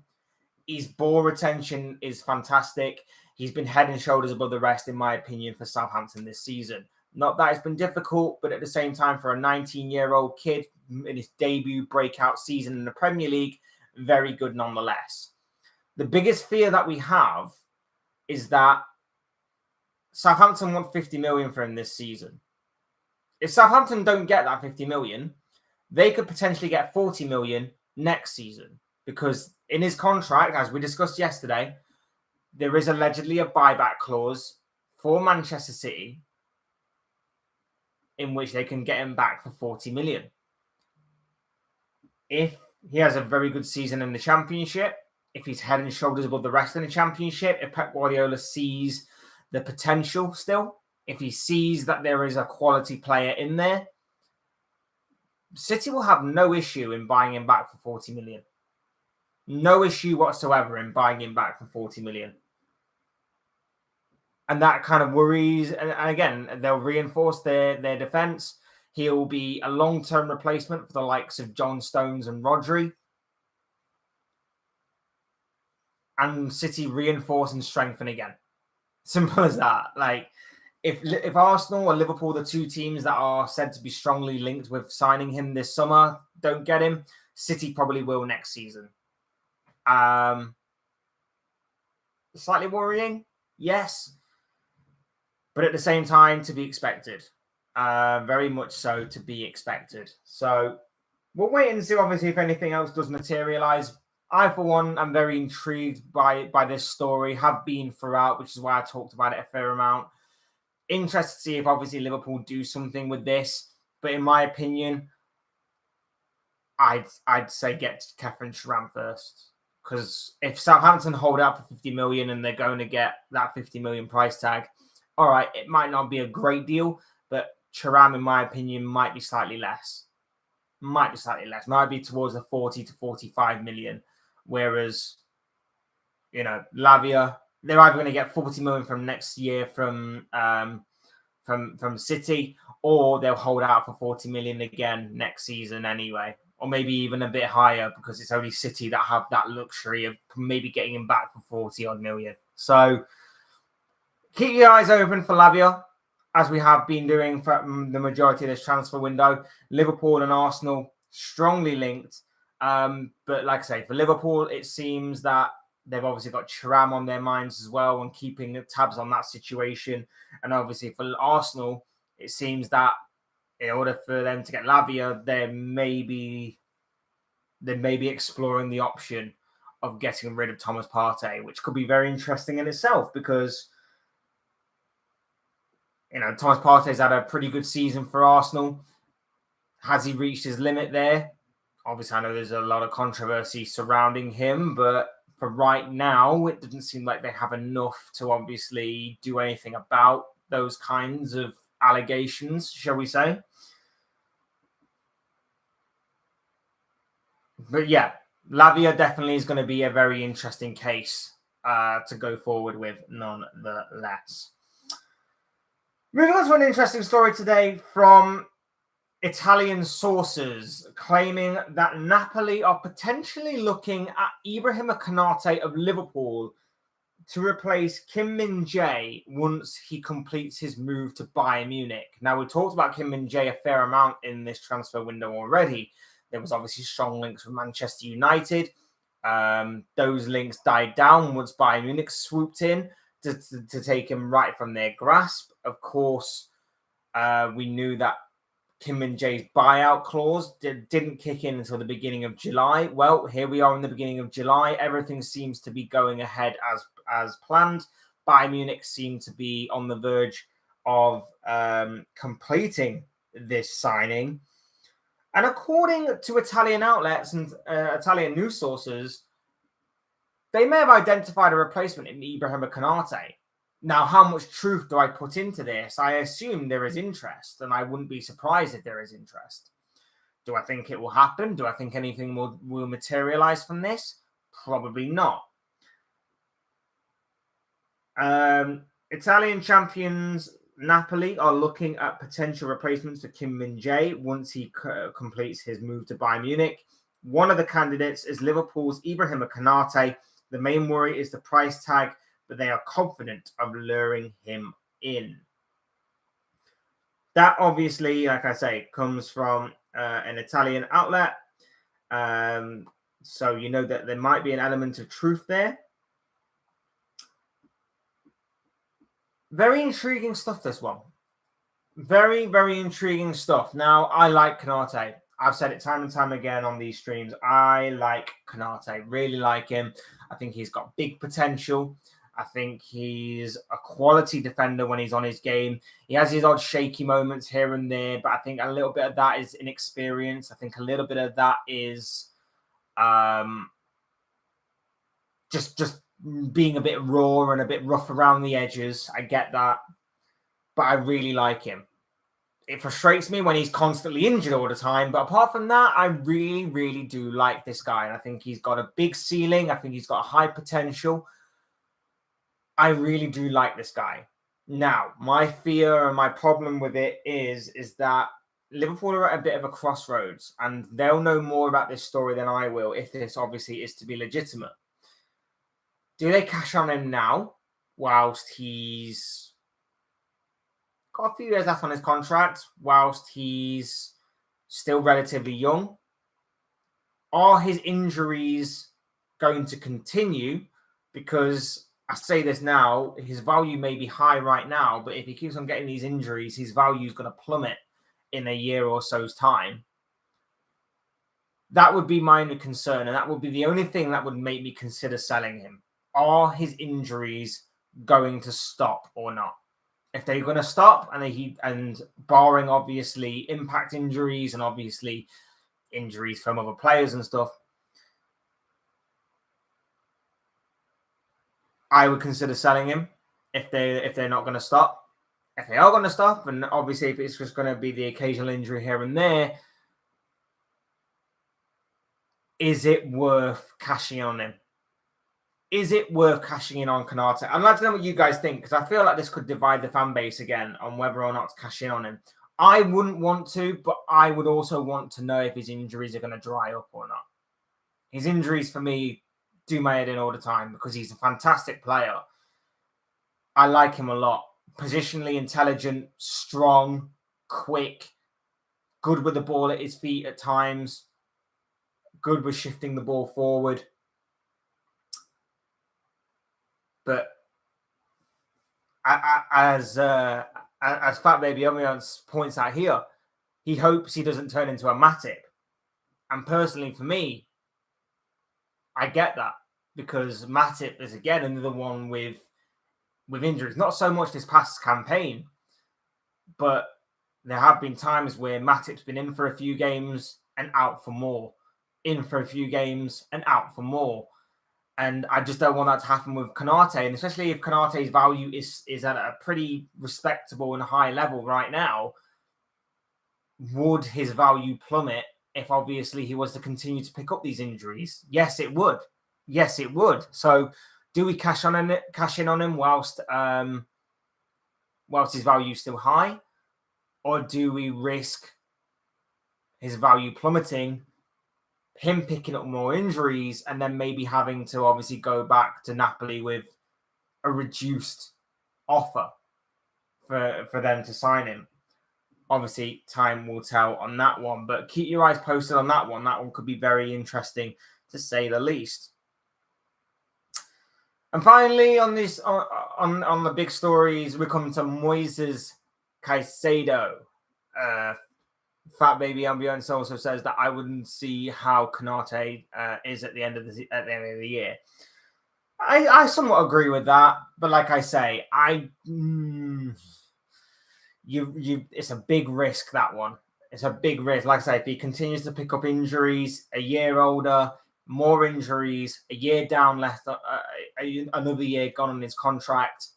His ball retention is fantastic. He's been head and shoulders above the rest, in my opinion, for Southampton this season. Not that it's been difficult, but at the same time, for a 19-year-old kid in his debut breakout season in the Premier League, very good nonetheless. The biggest fear that we have is that Southampton want 50 million for him this season. If Southampton don't get that 50 million, they could potentially get 40 million next season because in his contract, as we discussed yesterday, there is allegedly a buyback clause for Manchester City in which they can get him back for 40 million. If he has a very good season in the Championship, if he's head and shoulders above the rest in the Championship, if Pep Guardiola sees the potential still, if he sees that there is a quality player in there, City will have no issue in buying him back for 40 million. No issue whatsoever in buying him back for 40 million. And that kind of worries. And again, they'll reinforce their defense. He'll be a long-term replacement for the likes of John Stones and Rodri. and City reinforce and strengthen again. Simple as that. Like, if Arsenal or Liverpool, the two teams that are said to be strongly linked with signing him this summer, don't get him, City probably will next season. Slightly worrying, yes, but at the same time, to be expected. Very much so to be expected. So we'll wait and see, obviously, if anything else does materialize. I, for one, am very intrigued by this story, have been throughout, which is why I talked about it a fair amount. Interested to see if, obviously, Liverpool do something with this. But in my opinion, I'd say get Kefren Turam first. Because if Southampton hold out for 50 million and they're going to get that 50 million price tag, all right, it might not be a great deal, but Thuram, in my opinion, might be slightly less. Might be towards the 40 to 45 million. Whereas, Lavia, they're either going to get 40 million from next year from City, or they'll hold out for 40 million again next season anyway. Or maybe even a bit higher, because it's only City that have that luxury of maybe getting him back for 40 odd million. So keep your eyes open for Lavia, as we have been doing for the majority of this transfer window. Liverpool and Arsenal strongly linked. But like I say, for Liverpool, it seems that they've obviously got Thuram on their minds as well and keeping tabs on that situation. And obviously for Arsenal, it seems that in order for them to get Lavia, they may be exploring the option of getting rid of Thomas Partey, which could be very interesting in itself, because Thomas Partey's had a pretty good season for Arsenal. Has he reached his limit there? Obviously, I know there's a lot of controversy surrounding him, but for right now, it doesn't seem like they have enough to obviously do anything about those kinds of allegations, shall we say. But yeah, Lavia definitely is going to be a very interesting case to go forward with, nonetheless. Moving on to an interesting story today from Italian sources, claiming that Napoli are potentially looking at Ibrahim Konate of Liverpool to replace Kim Min-jae once he completes his move to Bayern Munich. Now, we talked about Kim Min-jae a fair amount in this transfer window already. There was obviously strong links with Manchester United. Those links died down once Bayern Munich swooped in to take him right from their grasp. Of course, we knew that Kim Min-jae's buyout clause didn't kick in until the beginning of July. Well, here we are in the beginning of July. Everything seems to be going ahead as planned. Bayern Munich seem to be on the verge of completing this signing. And according to Italian outlets and Italian news sources, they may have identified a replacement in Ibrahim Konate. Now, how much truth do I put into this? I assume there is interest, and I wouldn't be surprised if there is interest. Do I think it will happen? Do I think anything will materialize from this? Probably not. Italian champions Napoli are looking at potential replacements for Kim Min-jae once he completes his move to Bayern Munich. One of the candidates is Liverpool's Ibrahim Konate. The main worry is the price tag, but they are confident of luring him in. That obviously, like I say, comes from an Italian outlet. So you know that there might be an element of truth there. Very intriguing stuff, this one. Very, very intriguing stuff. Now, I like Konate. I've said it time and time again on these streams. I like Konate. Really like him. I think he's got big potential. I think he's a quality defender when he's on his game. He has his odd shaky moments here and there, but I think a little bit of that is inexperience. I think a little bit of that is just being a bit raw and a bit rough around the edges. I get that, but I really like him. It frustrates me when he's constantly injured all the time, but apart from that, I really, really do like this guy. And I think he's got a big ceiling. I think he's got a high potential. I really do like this guy. Now, my fear and my problem with it is that Liverpool are at a bit of a crossroads, and they'll know more about this story than I will if this obviously is to be legitimate. Do they cash on him now whilst he's got a few years left on his contract, whilst he's still relatively young? Are his injuries going to continue? Because I say this now, his value may be high right now, but if he keeps on getting these injuries, his value is going to plummet in a year or so's time. That would be my only concern, and that would be the only thing that would make me consider selling him. Are his injuries going to stop or not? If they're going to stop, and barring obviously impact injuries and obviously injuries from other players and stuff, I would consider selling him if they're not going to stop. If they are going to stop, and obviously if it's just going to be the occasional injury here and there, is it worth cashing in on him? Is it worth cashing in on Konate? I'd like to know what you guys think, because I feel like this could divide the fan base again on whether or not to cash in on him. I wouldn't want to, but I would also want to know if his injuries are going to dry up or not. His injuries, for me, do my head in all the time because he's a fantastic player. I like him a lot. Positionally intelligent, strong, quick, good with the ball at his feet at times, good with shifting the ball forward. But as Fat Baby Omiyans points out here, he hopes he doesn't turn into a Matip. And personally, for me, I get that, because Matip is again another one with injuries. Not so much this past campaign, but there have been times where Matip's been in for a few games and out for more, in for a few games and out for more. And I just don't want that to happen with Konate, and especially if Konate's value is at a pretty respectable and high level right now. Would his value plummet if obviously he was to continue to pick up these injuries? Yes, it would. Yes, it would. So do we cash in on him whilst his value is still high? Or do we risk his value plummeting, him picking up more injuries, and then maybe having to obviously go back to Napoli with a reduced offer for them to sign him? Obviously, time will tell on that one, but keep your eyes posted on that one. That one could be very interesting, to say the least. And finally, on this, on the big stories, we come to Moises Caicedo. Fat Baby Ambiance also says that I wouldn't see how Konate is at the end of the year. I somewhat agree with that, but like I say, it's a big risk, that one. It's a big risk. Like I say, if he continues to pick up injuries, a year older, more injuries, a year down left, another year gone on his contract.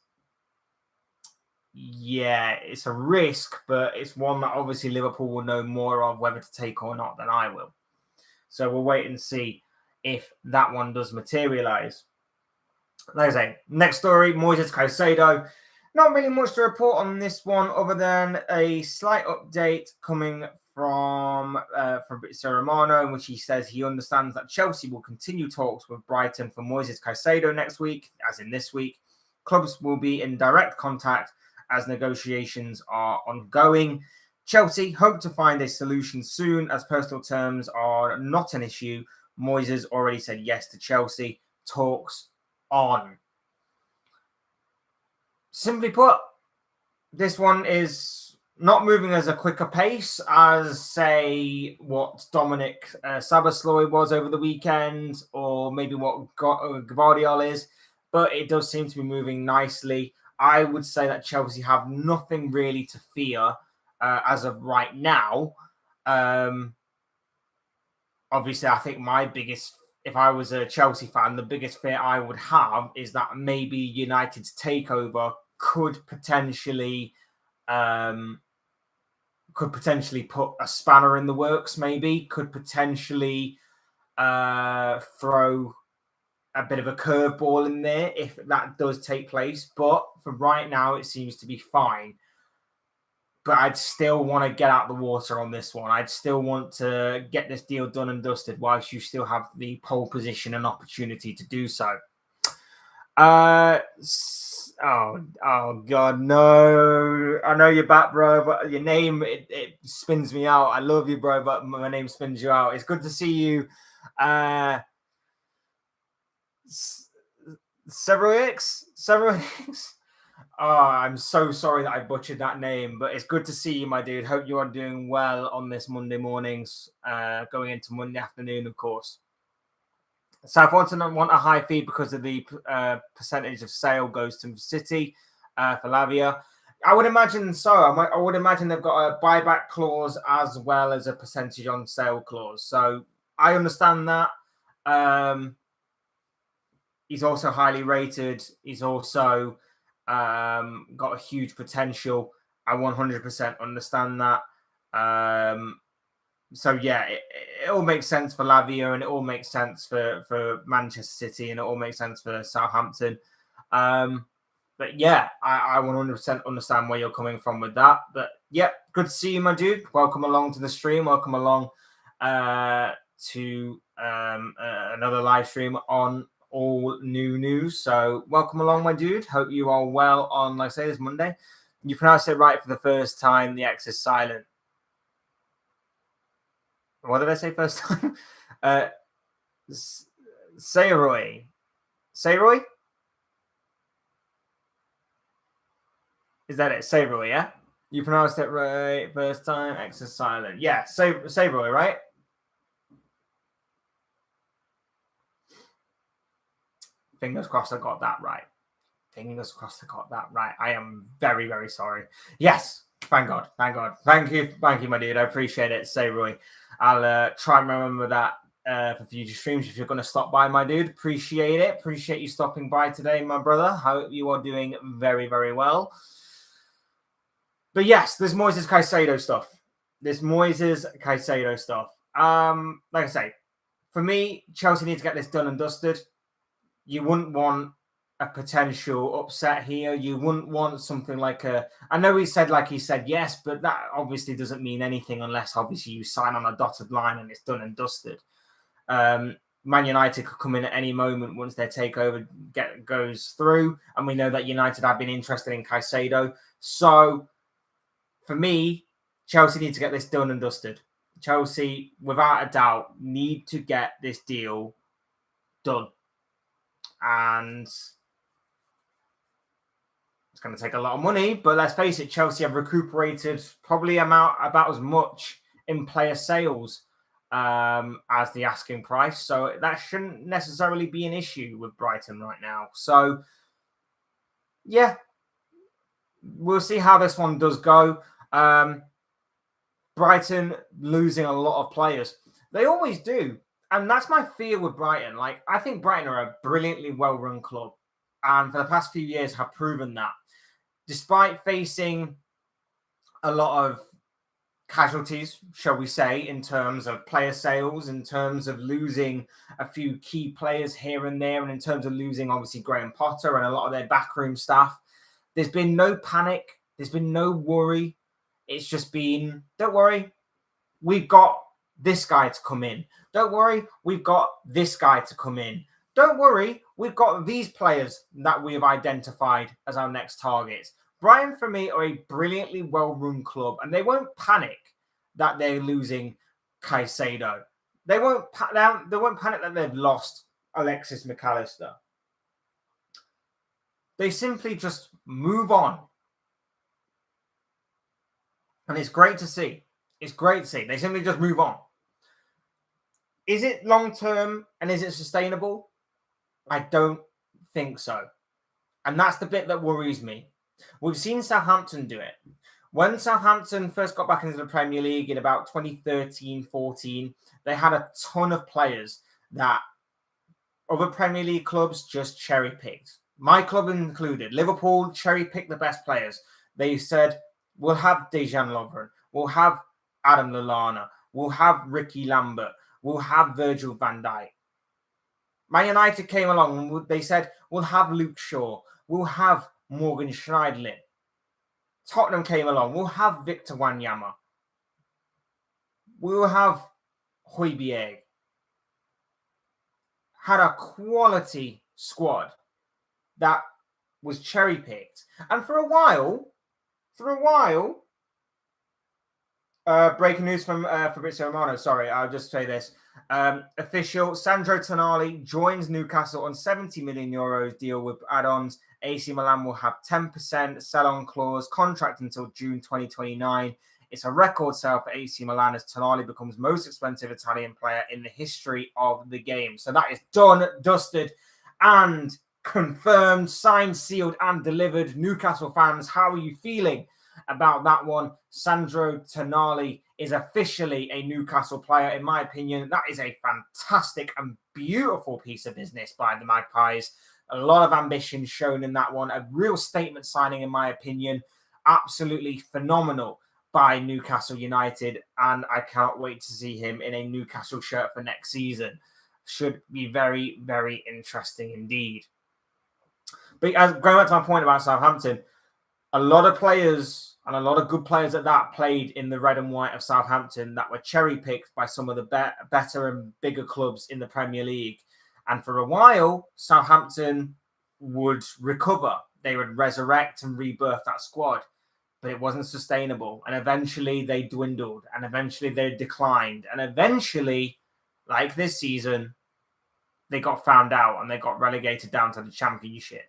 Yeah, it's a risk, but it's one that obviously Liverpool will know more of whether to take or not than I will. So we'll wait and see if that one does materialise. Like I say, next story, Moises Caicedo. Not really much to report on this one other than a slight update coming from Fabrizio Romano, in which he says he understands that Chelsea will continue talks with Brighton for Moises Caicedo next week, as in this week. Clubs will be in direct contact as negotiations are ongoing. Chelsea hope to find a solution soon, as personal terms are not an issue. Moises already said yes to Chelsea. Talks on. Simply put, this one is not moving as a quicker pace as, say, what Dominic Szoboszlai was over the weekend, or maybe what Gvardiol is, but it does seem to be moving nicely. I would say that Chelsea have nothing really to fear as of right now. Obviously, I think if I was a Chelsea fan, the biggest fear I would have is that maybe United's takeover could potentially put a spanner in the works, maybe, could potentially throw a bit of a curveball in there if that does take place. But for right now, it seems to be fine. But I'd still want to get out the water on this one. I'd still want to get this deal done and dusted whilst you still have the pole position and opportunity to do so. Oh God, no! I know you're back, bro, but your name it spins me out. I love you, bro, but my name spins you out. It's good to see you. Several X. Oh, I'm so sorry that I butchered that name, but it's good to see you, my dude. Hope you are doing well on this Monday mornings, going into Monday afternoon, of course. Southampton want a high fee because of the percentage of sale goes to City for Lavia. I would imagine so. I would imagine they've got a buyback clause as well as a percentage on sale clause. So I understand that. He's also highly rated. He's also got a huge potential. I 100% understand that. So yeah, it all makes sense for Lavia, and it all makes sense for Manchester City, and it all makes sense for Southampton. But yeah, I 100% understand where you're coming from with that. But yeah, good to see you, my dude. Welcome along to the stream. Welcome along to another live stream on all new news. So welcome along, my dude. Hope you are well on, like I say, this Monday. You pronounced it right for the first time. The X is silent. What did I say first time? Sayroy. Sayroy? Is that it? Sayroy, yeah? You pronounced it right first time. X is silent. Yeah, Sayroy, right? Fingers crossed I got that right. Fingers crossed I got that right. I am very, very sorry. Yes. Thank God. Thank God. Thank you, my dude. I appreciate it. Sayroy. I'll try and remember that for future streams if you're going to stop by, my dude. Appreciate it. Appreciate you stopping by today, my brother. Hope you are doing very, very well. But yes, there's Moises Caicedo stuff. Like I say, for me, Chelsea need to get this done and dusted. You wouldn't want a potential upset here. You wouldn't want something like I know he said yes, but that obviously doesn't mean anything unless obviously you sign on a dotted line and it's done and dusted. Man United could come in at any moment once their takeover goes through, and we know that United have been interested in Caicedo. So for me, Chelsea need to get this done and dusted. Chelsea, without a doubt, need to get this deal done. And it's going to take a lot of money, but let's face it, Chelsea have recuperated probably about as much in player sales as the asking price. So that shouldn't necessarily be an issue with Brighton right now. So yeah, we'll see how this one does go. Brighton losing a lot of players. They always do. And that's my fear with Brighton. Like, I think Brighton are a brilliantly well-run club. And for the past few years have proven that. Despite facing a lot of casualties, shall we say, in terms of player sales, in terms of losing a few key players here and there, and in terms of losing, obviously, Graham Potter and a lot of their backroom staff, there's been no panic. There's been no worry. It's just been, don't worry, we've got this guy to come in. Don't worry, we've got this guy to come in. Don't worry, we've got these players that we have identified as our next targets. Brighton, for me, are a brilliantly well-run club, and they won't panic that they're losing Caicedo. They won't panic that they've lost Alexis McAllister. They simply just move on. And it's great to see. It's great to see. They simply just move on. Is it long-term and is it sustainable? I don't think so. And that's the bit that worries me. We've seen Southampton do it. When Southampton first got back into the Premier League in about 2013-14, they had a ton of players that other Premier League clubs just cherry-picked. My club included. Liverpool cherry-picked the best players. They said, we'll have Dejan Lovren, we'll have Adam Lallana, we'll have Ricky Lambert, we'll have Virgil van Dijk. Man United came along and they said, we'll have Luke Shaw, we'll have Morgan Schneiderlin. Tottenham came along, we'll have Victor Wanyama, we'll have Højbjerg. Had a quality squad. that was cherry-picked. And for a while, breaking news from Fabrizio Romano. Sorry, I'll just say this. Official, Sandro Tonali joins Newcastle on €70 million deal with add-ons. AC Milan will have 10% sell-on clause, contract until June 2029. It's a record sale for AC Milan as Tonali becomes most expensive Italian player in the history of the game. So that is done, dusted, and confirmed, signed, sealed, and delivered. Newcastle fans, how are you feeling about that one? Sandro Tonali is officially a Newcastle player. In my opinion, that is a fantastic and beautiful piece of business by the Magpies. A lot of ambition shown in that one. A real statement signing, in my opinion. Absolutely phenomenal by Newcastle United. And I can't wait to see him in a Newcastle shirt for next season. Should be very, very interesting indeed. But going back to my point about Southampton, a lot of players, and a lot of good players at that, played in the red and white of Southampton that were cherry-picked by some of the better and bigger clubs in the Premier League. And for a while, Southampton would recover. They would resurrect and rebirth that squad. But it wasn't sustainable. And eventually they dwindled. And eventually they declined. And eventually, like this season, they got found out and they got relegated down to the Championship.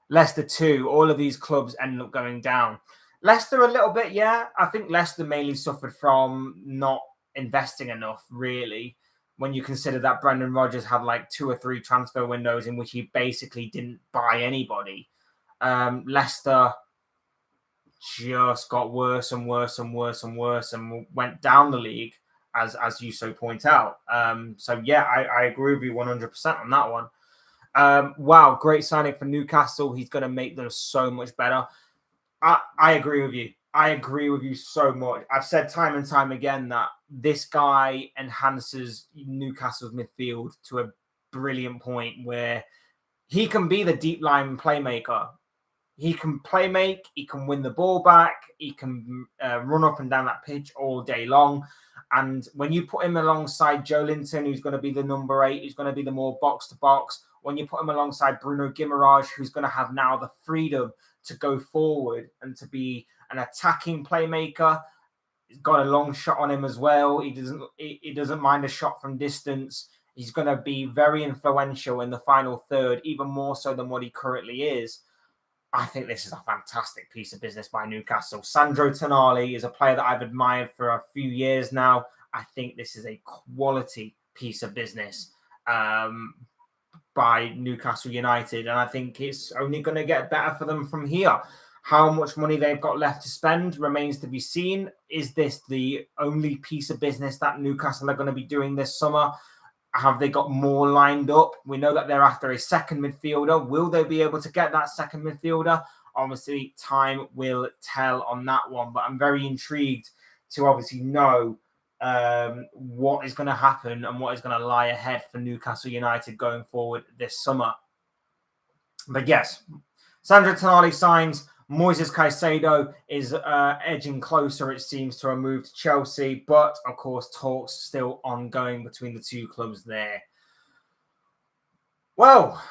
Leicester too. All of these clubs ended up going down. Leicester a little bit, yeah. I think Leicester mainly suffered from not investing enough, really, when you consider that Brendan Rodgers had like 2 or 3 transfer windows in which he basically didn't buy anybody. Leicester just got worse and worse and worse and worse and went down the league, as you so point out. So, yeah, I agree with you 100% on that one. Wow, great signing for Newcastle. He's going to make them so much better. I agree with you. I agree with you so much. I've said time and time again that this guy enhances Newcastle's midfield to a brilliant point where he can be the deep line playmaker. He can play make, he can win the ball back, he can run up and down that pitch all day long. And when you put him alongside Joe Linton, who's going to be the number 8, who's going to be the more box-to-box, when you put him alongside Bruno Guimaraes, who's going to have now the freedom to go forward and to be an attacking playmaker, he's got a long shot on him as well. He doesn't mind a shot from distance. He's going to be very influential in the final third, even more so than what he currently is. I think this is a fantastic piece of business by Newcastle. Sandro Tonali is a player that I've admired for a few years now. I think this is a quality piece of business by Newcastle United, and I think it's only going to get better for them from here. How much money they've got left to spend remains to be seen. Is this the only piece of business that Newcastle are going to be doing this summer? Have they got more lined up? We know that they're after a second midfielder. Will they be able to get that second midfielder? Obviously, time will tell on that one, but I'm very intrigued to obviously know what is going to happen and what is going to lie ahead for Newcastle United going forward this summer. But yes, Sandro Tonali signs. Moises Caicedo is edging closer, it seems, to a move to Chelsea. But, of course, talks still ongoing between the two clubs there. Well,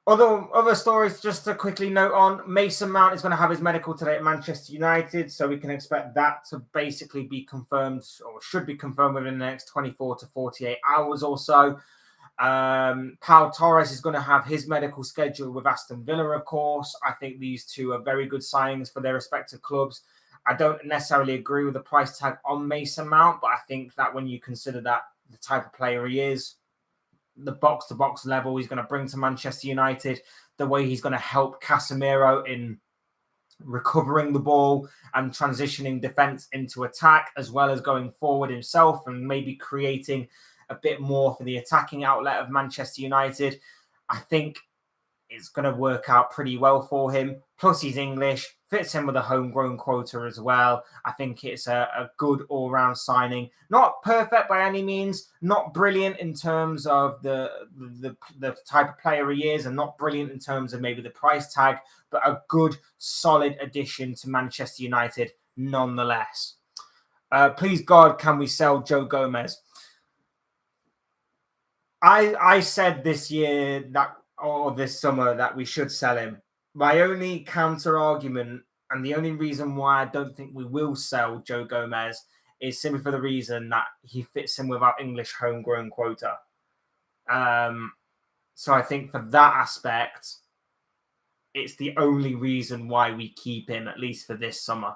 other stories just to quickly note on. Mason Mount is going to have his medical today at Manchester United. So we can expect that to basically be confirmed, or should be confirmed within the next 24 to 48 hours or so. Pau Torres is going to have his medical schedule with Aston Villa, of course. I think these two are very good signings for their respective clubs. I don't necessarily agree with the price tag on Mason Mount, but I think that when you consider that the type of player he is, the box-to-box level he's going to bring to Manchester United, the way he's going to help Casemiro in recovering the ball and transitioning defence into attack, as well as going forward himself and maybe creating a bit more for the attacking outlet of Manchester United, I think it's going to work out pretty well for him. Plus, he's English, fits in with a homegrown quota as well. I think it's a good all-round signing. Not perfect by any means, not brilliant in terms of the type of player he is, and not brilliant in terms of maybe the price tag, but a good, solid addition to Manchester United nonetheless. Please, God, can we sell Joe Gomez? I said this year that or this summer that we should sell him. My only counter argument and the only reason why I don't think we will sell Joe Gomez is simply for the reason that he fits in with our English homegrown quota. So I think for that aspect, it's the only reason why we keep him, at least for this summer.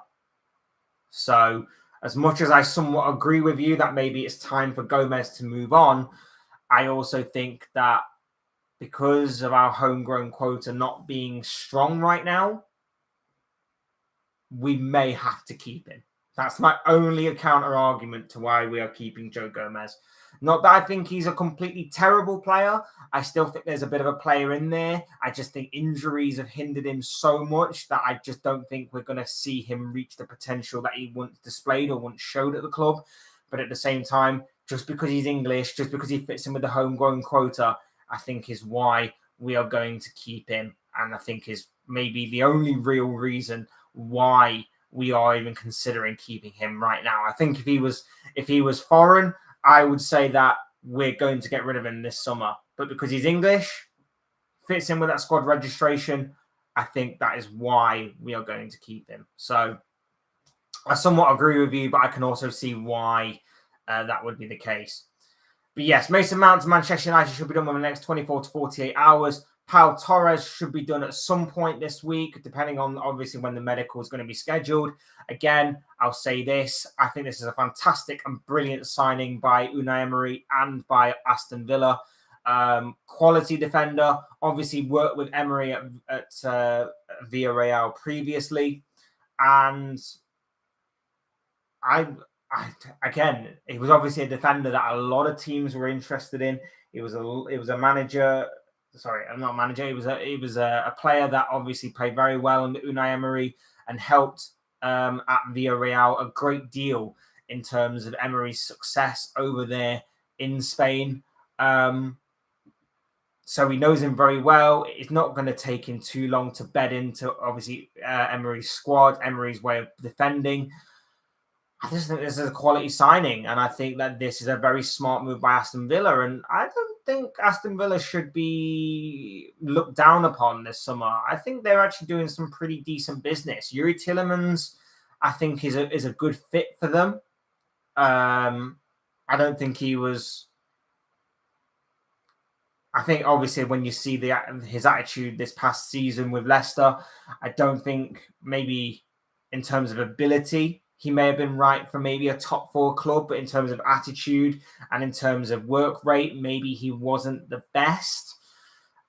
So as much as I somewhat agree with you that maybe it's time for Gomez to move on, I also think that because of our homegrown quota not being strong right now, we may have to keep him. That's my only counter argument to why we are keeping Joe Gomez. Not that I think he's a completely terrible player. I still think there's a bit of a player in there. I just think injuries have hindered him so much that I just don't think we're going to see him reach the potential that he once displayed or once showed at the club. But at the same time, just because he's English, just because he fits in with the homegrown quota, I think is why we are going to keep him. And I think is maybe the only real reason why we are even considering keeping him right now. I think if he was foreign, I would say that we're going to get rid of him this summer. But because he's English, fits in with that squad registration, I think that is why we are going to keep him. So I somewhat agree with you, but I can also see why that would be the case. But yes, Mason Mount to Manchester United should be done within the next 24 to 48 hours. Pau Torres should be done at some point this week, depending on obviously when the medical is going to be scheduled. Again, I'll say this. I think this is a fantastic and brilliant signing by Unai Emery and by Aston Villa. Quality defender. Obviously worked with Emery at Villarreal previously. And again, he was obviously a defender that a lot of teams were interested in. It was a manager. Sorry, I'm not a manager. He was a player that obviously played very well under Unai Emery and helped at Villarreal a great deal in terms of Emery's success over there in Spain. So he knows him very well. It's not going to take him too long to bed into obviously Emery's squad, Emery's way of defending. I just think this is a quality signing, and I think that this is a very smart move by Aston Villa. And I don't think Aston Villa should be looked down upon this summer. I think they're actually doing some pretty decent business. Yuri Tielemans, I think, is a good fit for them. I don't think he was. I think obviously when you see his attitude this past season with Leicester, I don't think maybe in terms of ability, he may have been right for maybe a top 4 club, but in terms of attitude and in terms of work rate, maybe he wasn't the best.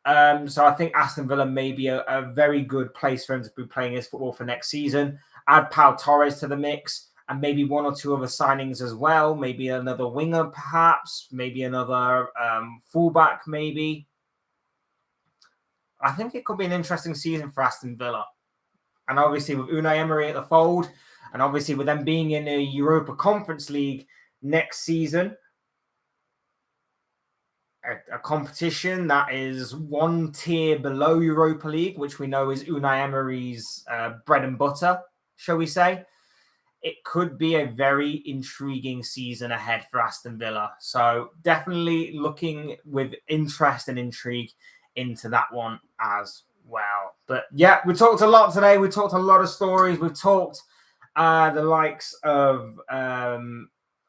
So I think Aston Villa may be a very good place for him to be playing his football for next season. Add Pau Torres to the mix and maybe 1 or 2 other signings as well. Maybe another winger, perhaps. Maybe another fullback, maybe. I think it could be an interesting season for Aston Villa. And obviously with Unai Emery at the fold, and obviously with them being in the Europa Conference League next season, a competition that is 1 tier below Europa League, which we know is Unai Emery's bread and butter, shall we say. It could be a very intriguing season ahead for Aston Villa. So definitely looking with interest and intrigue into that one as well. But yeah, we talked a lot today. We talked a lot of stories. We've talked the likes of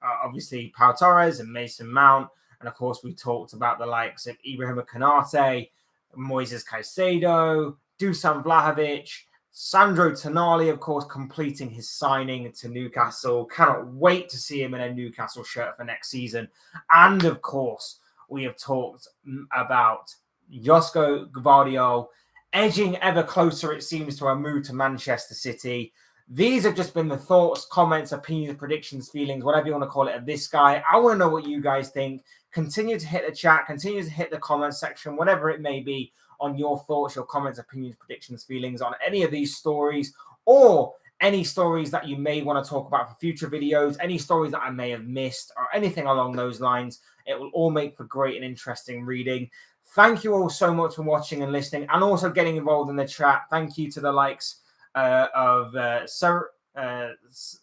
obviously Pau Torres and Mason Mount. And of course, we talked about the likes of Ibrahima Konate, Moises Caicedo, Dusan Vlahovic, Sandro Tonali, of course, completing his signing to Newcastle. Cannot wait to see him in a Newcastle shirt for next season. And of course, we have talked about Josko Gvardiol edging ever closer, it seems, to a move to Manchester City. These have just been the thoughts, comments, opinions, predictions, feelings, whatever you want to call it, of this guy. I want to know what you guys think. Continue to hit the chat. Continue to hit the comment section, whatever it may be, on your thoughts, your comments, opinions, predictions, feelings on any of these stories, or any stories that you may want to talk about for future videos, any stories that I may have missed, or anything along those lines. It will all make for great and interesting reading. Thank you all so much for watching and listening, and also getting involved in the chat. Thank you to the likes of Jesus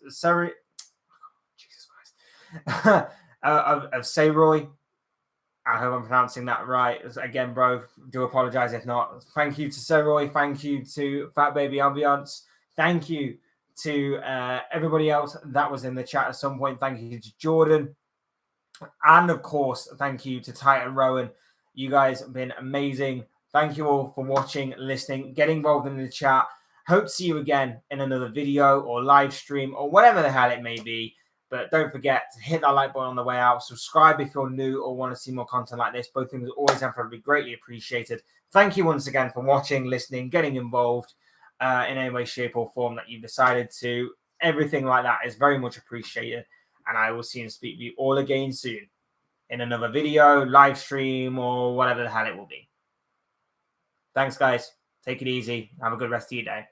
Christ, of Sayroy, I hope I'm pronouncing that right. Again, bro, do apologize if not. Thank you to Seroy. Thank you to Fat Baby Ambiance. Thank you to everybody else that was in the chat at some point. Thank you to Jordan. And of course, thank you to Titan Rowan. You guys have been amazing. Thank you all for watching, listening, getting involved in the chat. Hope to see you again in another video or live stream or whatever the hell it may be. But don't forget to hit that like button on the way out. Subscribe if you're new or want to see more content like this. Both things are always and forever greatly appreciated. Thank you once again for watching, listening, getting involved in any way, shape, or form that you decided to. Everything like that is very much appreciated. And I will see and speak to you all again soon in another video, live stream, or whatever the hell it will be. Thanks, guys. Take it easy. Have a good rest of your day.